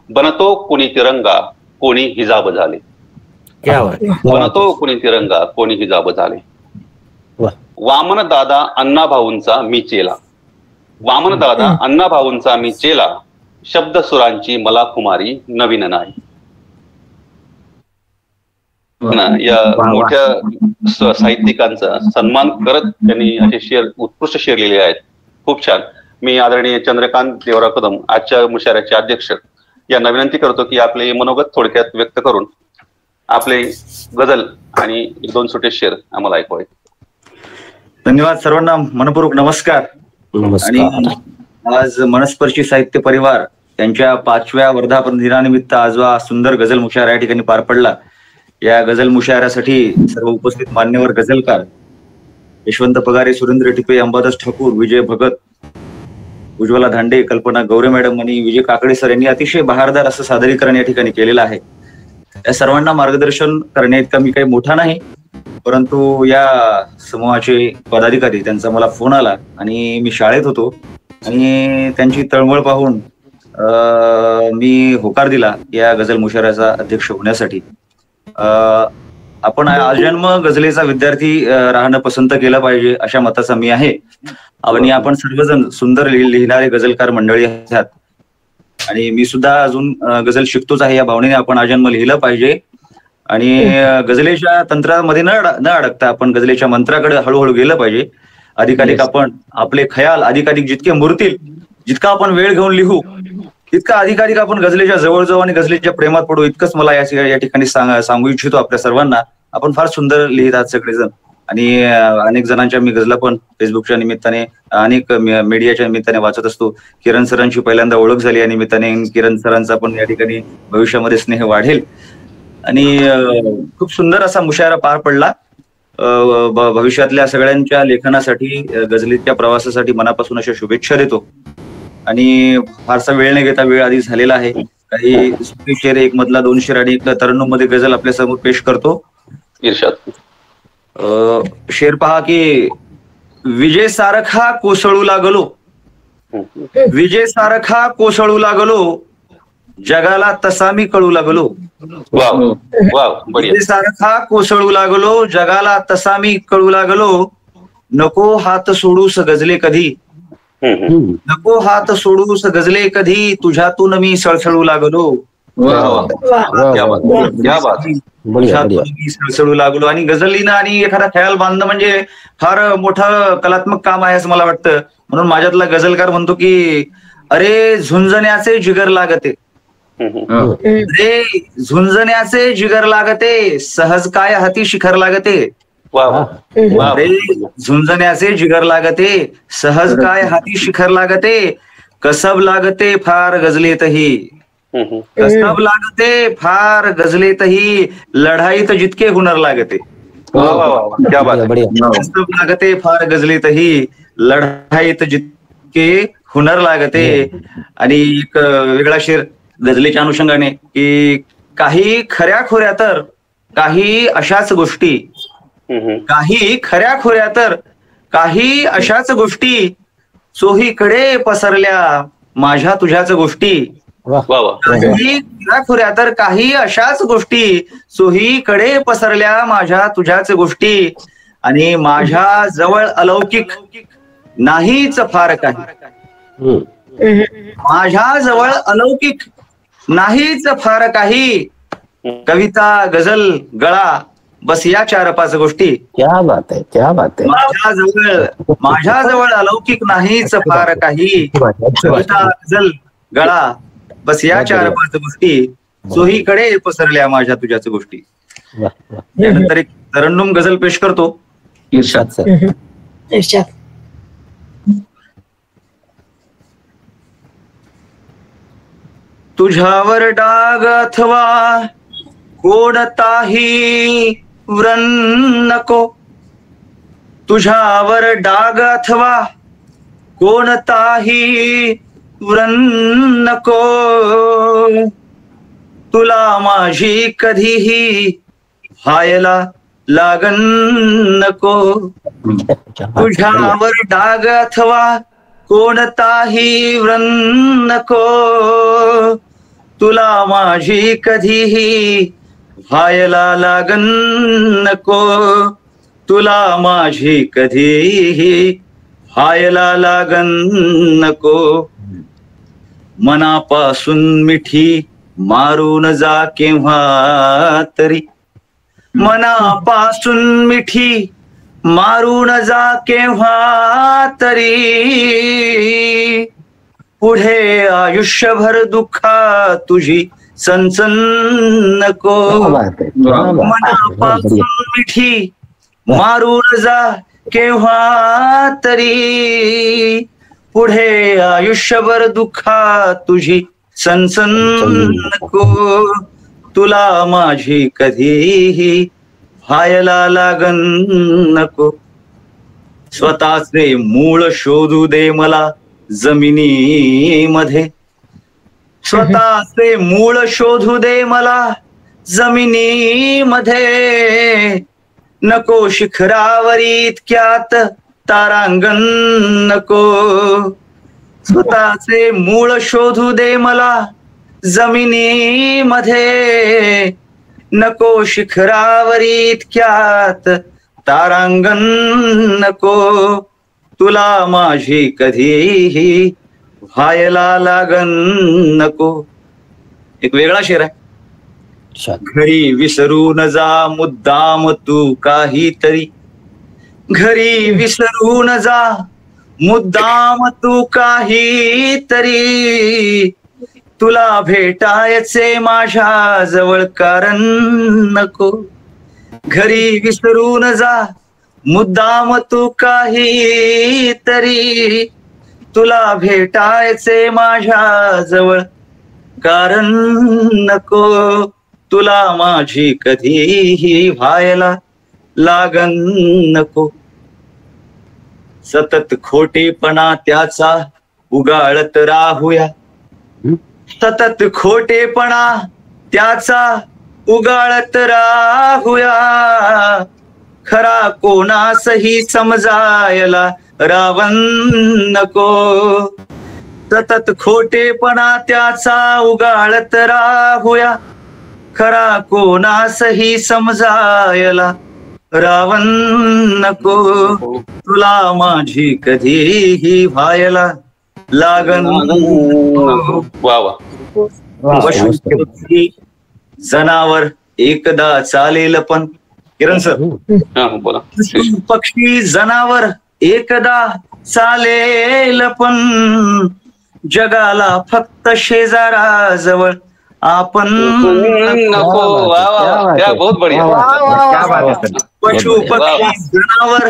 बनतो कुणी तिरंगा कोणी हिजाब झाले. बनतो कुणी तिरंगा कोणी हिजाब झाले. वामन दादा अण्णाभाऊंचा मी चेला. वामन दादा अण्णाभाऊंचा मी चेला, शब्द सुरांची मला कुमारी नवीन नाही. या मोठ्या साहित्यिकांचा सन्मान करत त्यांनी असे शेर, उत्कृष्ट शेर लिहिले आहेत. खूप छान. मी आदरणीय चंद्रकांत देवराव कदम आजच्या मुशायऱ्याचे अध्यक्ष यांना विनंती करतो की आपले मनोगत थोडक्यात व्यक्त करून आपले गझल आणि 2 छोटे शेर आम्हाला ऐकवावे. धन्यवाद. सर्वांना मनपूर्वक नमस्कार. आणि आज मनस्पर्शी साहित्य परिवार त्यांच्या 5व्या वर्धापन दिनानिमित्त आज हा सुंदर गझल मुशायरा या ठिकाणी पार पडला. या गझल मुशायऱ्यासाठी सर्व उपस्थित मान्यवर गझलकार यशवंत पगारे, सुरेंद्र टिपे, अंबादास ठाकूर, विजय भगत, उज्ज्वला धांडे, कल्पना गौरे मॅडम आणि विजय काकडे सर यांनी अतिशय बहारदार असं सादरीकरण या ठिकाणी केलेलं आहे. या सर्वांना मार्गदर्शन करण्याइतका मी काही मोठा नाही, परंतु या समूहाचे पदाधिकारी त्यांचा मला फोन आला आणि मी शाळेत होतो आणि त्यांची तळमळ पाहून मी होकार दिला या गझल मुशायऱ्याचा अध्यक्ष होण्यासाठी. आपण आजन्म गझलेचा विद्यार्थी राहणं पसंत केलं पाहिजे अशा मताचा मी आहे. आणि आपण सर्वजण सुंदर लिहिणारे गझलकार मंडळी आहात आणि मी सुद्धा अजून गझल शिकतोच आहे. या भावनेने आपण आजन्म लिहिलं पाहिजे आणि गझलेच्या तंत्रामध्ये न अडकता आपण गझलेच्या मंत्राकडे हळूहळू गेलं पाहिजे. अधिकाधिक आपण आपले खयाल अधिकाधिक जितके मुरतील, जितका आपण वेळ घेऊन लिहू तितका अधिकाधिक आपण गझलेच्या जवळ जाऊ आणि गझलेच्या प्रेमात पडू. इतकंच मला या ठिकाणी सांगू इच्छितो आपल्या सर्वांना. आपण फार सुंदर लिहित आहात सगळेजण आणि अनेक जणांच्या मी गझला पण फेसबुकच्या निमित्ताने, अनेक मीडियाच्या निमित्ताने वाचत असतो. किरण सरांची पहिल्यांदा ओळख झाली या निमित्ताने. किरण सरांचा पण या ठिकाणी भविष्यामध्ये स्नेह वाढेल आणि खूप सुंदर असा मुशायरा पार पडला. भविष्यातल्या सगळ्यांच्या लेखनासाठी, गझलीच्या प्रवासासाठी मनापासून अशा शुभेच्छा देतो. आणि फारसा वेळ न घेता, वेळ आधी झालेला आहे, काही शेर, एक मधला 2 शेर आणि एक तरन्नुम मध्ये गझल आपल्या समोर पेश करतो. इर्शाद. शेर पहा की विजय सारखा कोसळू लागलो, विजय सारखा कोसळू लागलो, जगाला तसा मी कळू लागलो. विजय सारखा कोसळू लागलो, जगाला तसा मी कळू लागलो. नको हात सोडूस गझले कधी, नको हात सोडूस गझले कधी, तुझ्यातून मी सळसळू लागलो. सळसळू लागलो. आणि गझलीनं आणि एखादा ख्याल बांधणं म्हणजे फार मोठं कलात्मक काम आहे असं मला वाटतं. म्हणून माझ्यातला गझलकार म्हणतो की अरे झुंजण्याचे जिगर लागते, रे झुंजण्याचे जिगर लागते, सहज काय हाती शिखर लागते. रे झुंजण्याचे जिगर लागते, सहज काय हाती शिखर लागते. कसब लागते फार गझलेतही, कसब लागते फार गझलेतही, लढाईत जितके हुनर लागते. कसब लागते फार गझलेतही, लढाईत जितके हुनर लागते. आणि एक वेगळा शेर गझलेच्या अनुषंगाने की काही खऱ्या खोऱ्या तर काही अशाच गोष्टी, काही खऱ्या खोऱ्या तर काही अशाच गोष्टी, चोहीकडे पसरल्या माझ्या तुझ्याच गोष्टी. काही खऱ्या खोऱ्या तर काही अशाच गोष्टी, चोहीकडे पसरल्या माझ्या तुझ्याच गोष्टी. आणि माझ्या जवळ अलौकिक नाहीच फार काही, माझ्या जवळ अलौकिक नाहीच फार काही. कविता गझल गळा बस या 4-5 गोष्टी. क्या बात आहे, क्या बात आहे. माझ्या जवळ अलौकिक नाहीच फार काही, कविता गझल गळा बस या 4-5 गोष्टी, चोहीकडे पसरल्या माझ्या तुझ्याच गोष्टी. त्यानंतर एक तरन्नुम गझल पेश करतो. इर्शाद सर. इर्शाद. तुझ्यावर डाग अथवा कोणताही व्रण नको, तुझ्यावर डाग अथवा कोणताही व्रण नको, तुला माझी कधीही व्हायला लागन नको. तुझ्यावर डाग अथवा कोणताही व्रण नको, तुला माझी कधीही व्हायला लागन नको, तुला माझी कधीही व्हायला लागन नको. मनापासून मिठी मारून जा केव्हा तरी, मनापासून मिठी मारून जा केव्हा तरी, पुढे आयुष्यभर दुःखा तुझी सनसन नको. मनापासून मिठी मारून जा केव्हा तरी, पुढे आयुष्यभर दुःखा तुझी सनसन नको, तुला माझी कधीही व्हायला लागन नको. स्वतःचे मूळ शोधू दे मला जमिनीमध्ये, स्वतःचे मूळ शोधू दे मला जमिनीमध्ये, नको शिखरावर इतक्यात तारांगण नको. स्वतःचे मूळ शोधू दे मला जमिनीमध्ये, नको शिखरावर इतक्यात तारांगण नको, तुला माझी कधीही व्हायला लागन नको. एक वेगळा शेर आहे. घरी विसरून जा मुद्दाम तू काहीतरी, घरी विसरून जा मुद्दाम तू काहीतरी, तुला भेटायचे माझ्या जवळ कारण नको. घरी विसरून जा मुद्दाम तू काहीतरी, तुला भेटायचे माझ्या जवळ कारण नको, तुला माझी कधीही व्हायला लागन नको. सतत खोटेपणा त्याचा उगाळत राहूया, सतत खोटेपणा त्याचा उगाळत राहूया, खरा कोणासही समजायला रावण नको. सतत खोटेपणा त्याचा उगाळत राहूया, खरा कोणासही समजायला रावण नको, तुला माझी कधीही व्हायला लागन नको. पशु पक्षी जनावर एकदा चालेल पण, किरण सर बोला. पक्षी जनावर एकदा चालेल पण, जगाला फक्त शेजाराजवळ आपण नको. बहुत बढिया. पशु पक्षी जनावर,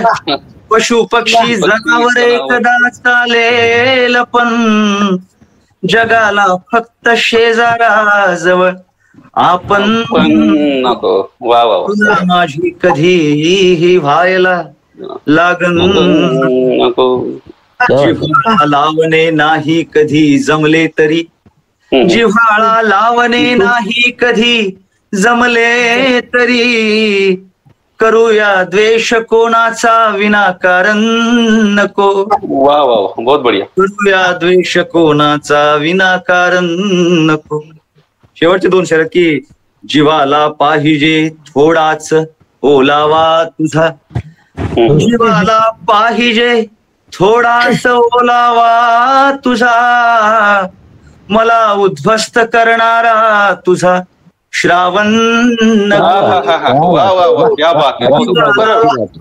पशु पक्षी जनावर एकदा चालेल पण, जगाला फक्त शेजाराजवळ आपण नको. तुला माझी कधीही व्हायला लागन नको. जिव्हाळा लावणे नाही कधी जमले तरी, जिव्हाळा लावणे नाही कधी जमले तरी, करूया द्वेष कोणाचा विनाकारण नको. वा वा वा, बहुत बढिया. करूया द्वेष कोणाचा विनाकारण नको. शेवटचे 2 शरद की जीवाला पाहिजे थोडाच ओलावा तुझा, जीवाला पाहिजे थोडाच ओलावा तुझा, मला उद्ध्वस्त करणारा तुझा श्रावण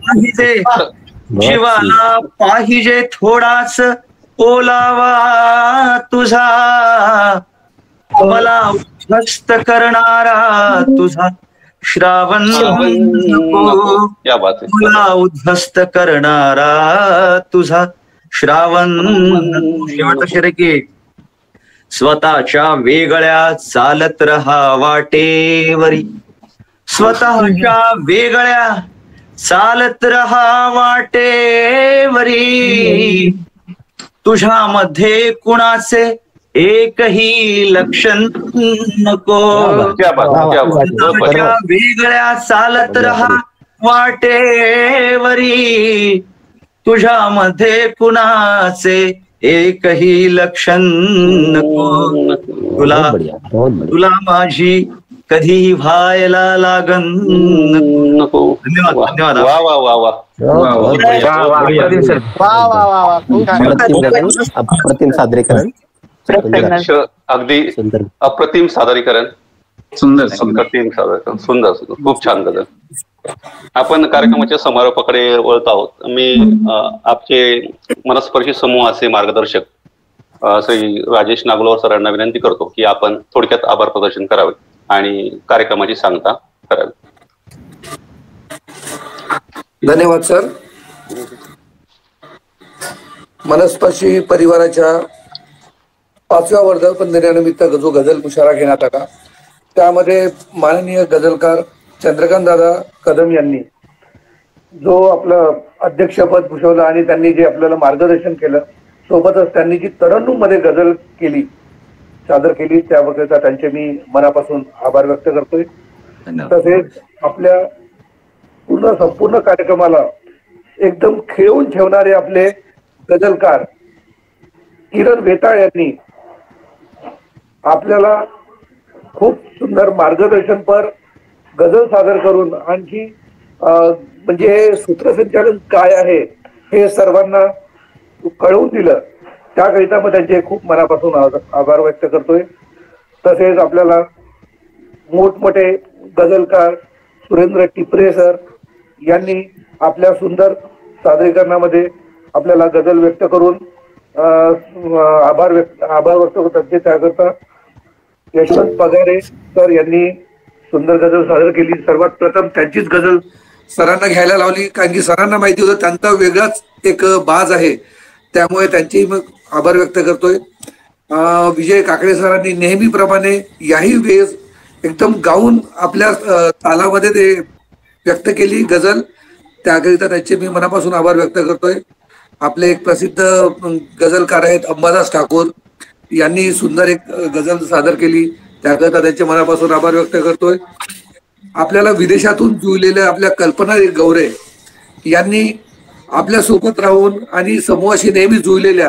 पाहिजे, जीवाला पाहिजे थोडाच ओलावा तुझा, मला उद्ध्वस्त करणारा तुझा श्रावण मला उद्ध्वस्त करणारा तुझा श्रावण. शेवटचा शेर की स्वतःच्या वेगळ्या चालत रहा वाटेवरी, स्वतःच्या वेगळ्या चालत रहा वाटेवरी, तुझ्यामध्ये कुणाचे एकही लक्षण नको. स्वतःच्या वेगळ्या चालत रहा वाटेवरी, तुझ्यामध्ये कुणाचे एकही लक्षण नको. तुला माझी कधी व्हायला लागन नको. धन्यवाद धन्यवाद. वा वा वा वा, अप्रतिम सादरीकरण, अगदी अप्रतिम सादरीकरण, सुंदर अप्रतिम सादरीकरण, सुंदर सुंदर, खूप छान गजल. आपण कार्यक्रमाच्या समारोपाकडे वळत आहोत. मी आपचे मनस्पर्शी समूहाचे मार्गदर्शक श्री राजेश नागलोर सरांना विनंती करतो की आपण थोडक्यात आभार प्रदर्शन करावे आणि कार्यक्रमाची सांगता करावी. धन्यवाद सर. मनस्पर्शी परिवाराच्या 5व्या वर्धापन दिनानिमित्त जो गझल मुशायरा घेण्यात आला त्यामध्ये माननीय गझलकार चंद्रकांत दादा कदम यांनी जो आपलं अध्यक्षपद भूषवलं आणि त्यांनी जे आपल्याला मार्गदर्शन केलं, सोबतच त्यांनी जी तरन्नुम मध्ये गझल केली, सादर केली, त्याबद्दल त्यांचे मी मनापासून आभार व्यक्त करतोय. तसेच आपल्या संपूर्ण कार्यक्रमाला एकदम खेळून ठेवणारे आपले गझलकार किरण वेताळ यांनी आपल्याला खूप सुंदर मार्गदर्शनपर गझल सादर करून आणखी म्हणजे सूत्रसंचालन काय आहे हे सर्वांना कळवून दिलं. त्याकरिता मग त्यांचे खूप मनापासून आभार व्यक्त करतोय. तसेच आपल्याला मोठमोठे गझलकार सुरेंद्र टिपरे सर यांनी आपल्या सुंदर सादरीकरणामध्ये आपल्याला गझल व्यक्त करून आभार व्यक्त करतात. त्याकरता यशवंत पगारे सर यांनी सुंदर गझल सादर केली. सर्वात प्रथम त्यांचीच गझल सरांना घ्यायला लावली, कारण की सरांना माहिती होतं त्यांचा वेगळाच एक बाज आहे, त्यामुळे त्यांचेही मग आभार व्यक्त करतोय. विजय काकडे सरांनी नेहमीप्रमाणे याही वेळेस एकदम गाऊन आपल्या तालामध्ये ते व्यक्त केली गझल, त्याकरिता त्यांचे मी मनापासून आभार व्यक्त करतोय. आपले एक प्रसिद्ध गझलकार आहेत अंबादास ठाकूर यांनी सुंदर एक गझल सादर केली, त्याकरिता त्यांचे मनापासून आभार व्यक्त करतोय. आपल्याला विदेशातून जुळलेल्या आपल्या कल्पना गौरे यांनी आपल्या सोबत राहून आणि समूहाशी नेहमी जुळलेल्या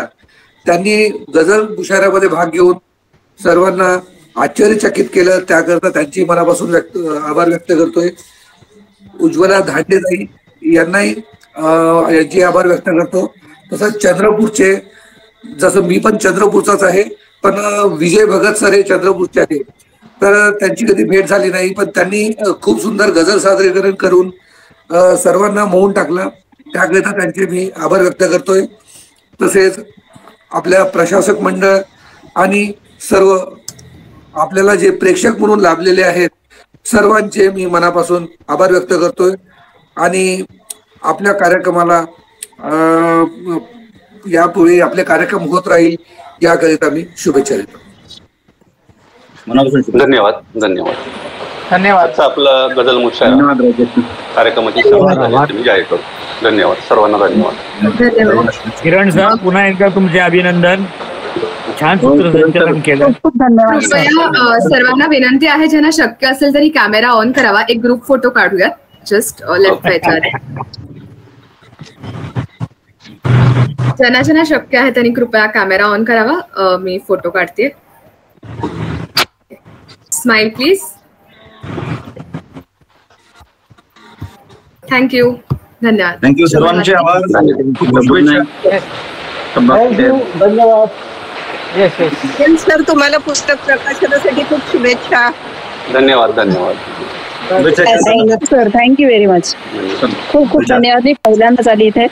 त्यांनी गझल मुशायऱ्यामध्ये भाग घेऊन सर्वांना आश्चर्यचकित केलं, त्याकरता त्यांची मनापासून आभार व्यक्त करतोय. उज्ज्वला धांडेताई यांनाही यांची आभार व्यक्त करतो. तसंच चंद्रपूरचे, जसं मी पण चंद्रपूरचाच आहे, पण विजय भगत सर हे चंद्रपूरचे आहे, तर त्यांची कधी भेट झाली नाही, पण त्यांनी खूप सुंदर गझल सादरीकरण करून सर्वांना मोहून टाकला, त्याकरिता त्यांचे मी आभार व्यक्त करतोय. तसेच आपल्या प्रशासक मंडळ आणि सर्व आपल्याला जे प्रेक्षक म्हणून लाभलेले आहेत सर्वांचे मी मनापासून आभार व्यक्त करतोय आणि आपल्या कार्यक्रमाला यापुढे आपले कार्यक्रम होत राहील याकरिता मी शुभेच्छा देतो. धन्यवाद धन्यवाद धन्यवाद. आपला गझल मुशायरा कार्यक्रमाची जाहीर करतो. धन्यवाद सर्वांना, धन्यवाद. किरण सर, पुन्हा एकदा तुमचे अभिनंदन. छान सूत्रसंचालन केलं. खूप धन्यवाद. कृपया सर्वांना विनंती आहे, ज्यांना शक्य असेल तरी कॅमेरा ऑन करावा. एक ग्रुप फोटो काढूयात, जस्ट लेफ्ट व्हायच्या. ज्यांना शक्य आहे त्यांनी कृपया कॅमेरा ऑन करावा. मी फोटो काढते. Smile please. थँक्यू. धन्यवाद. थँक्यू सर्वांचे आभार. थँक्यू, धन्यवाद. सर, तुम्हाला पुस्तक प्रकाशनासाठी खूप शुभेच्छा. धन्यवाद, धन्यवाद सर. Thank you very much. खूप खूप धन्यवाद. मी पहिल्यांदाच आली इथे.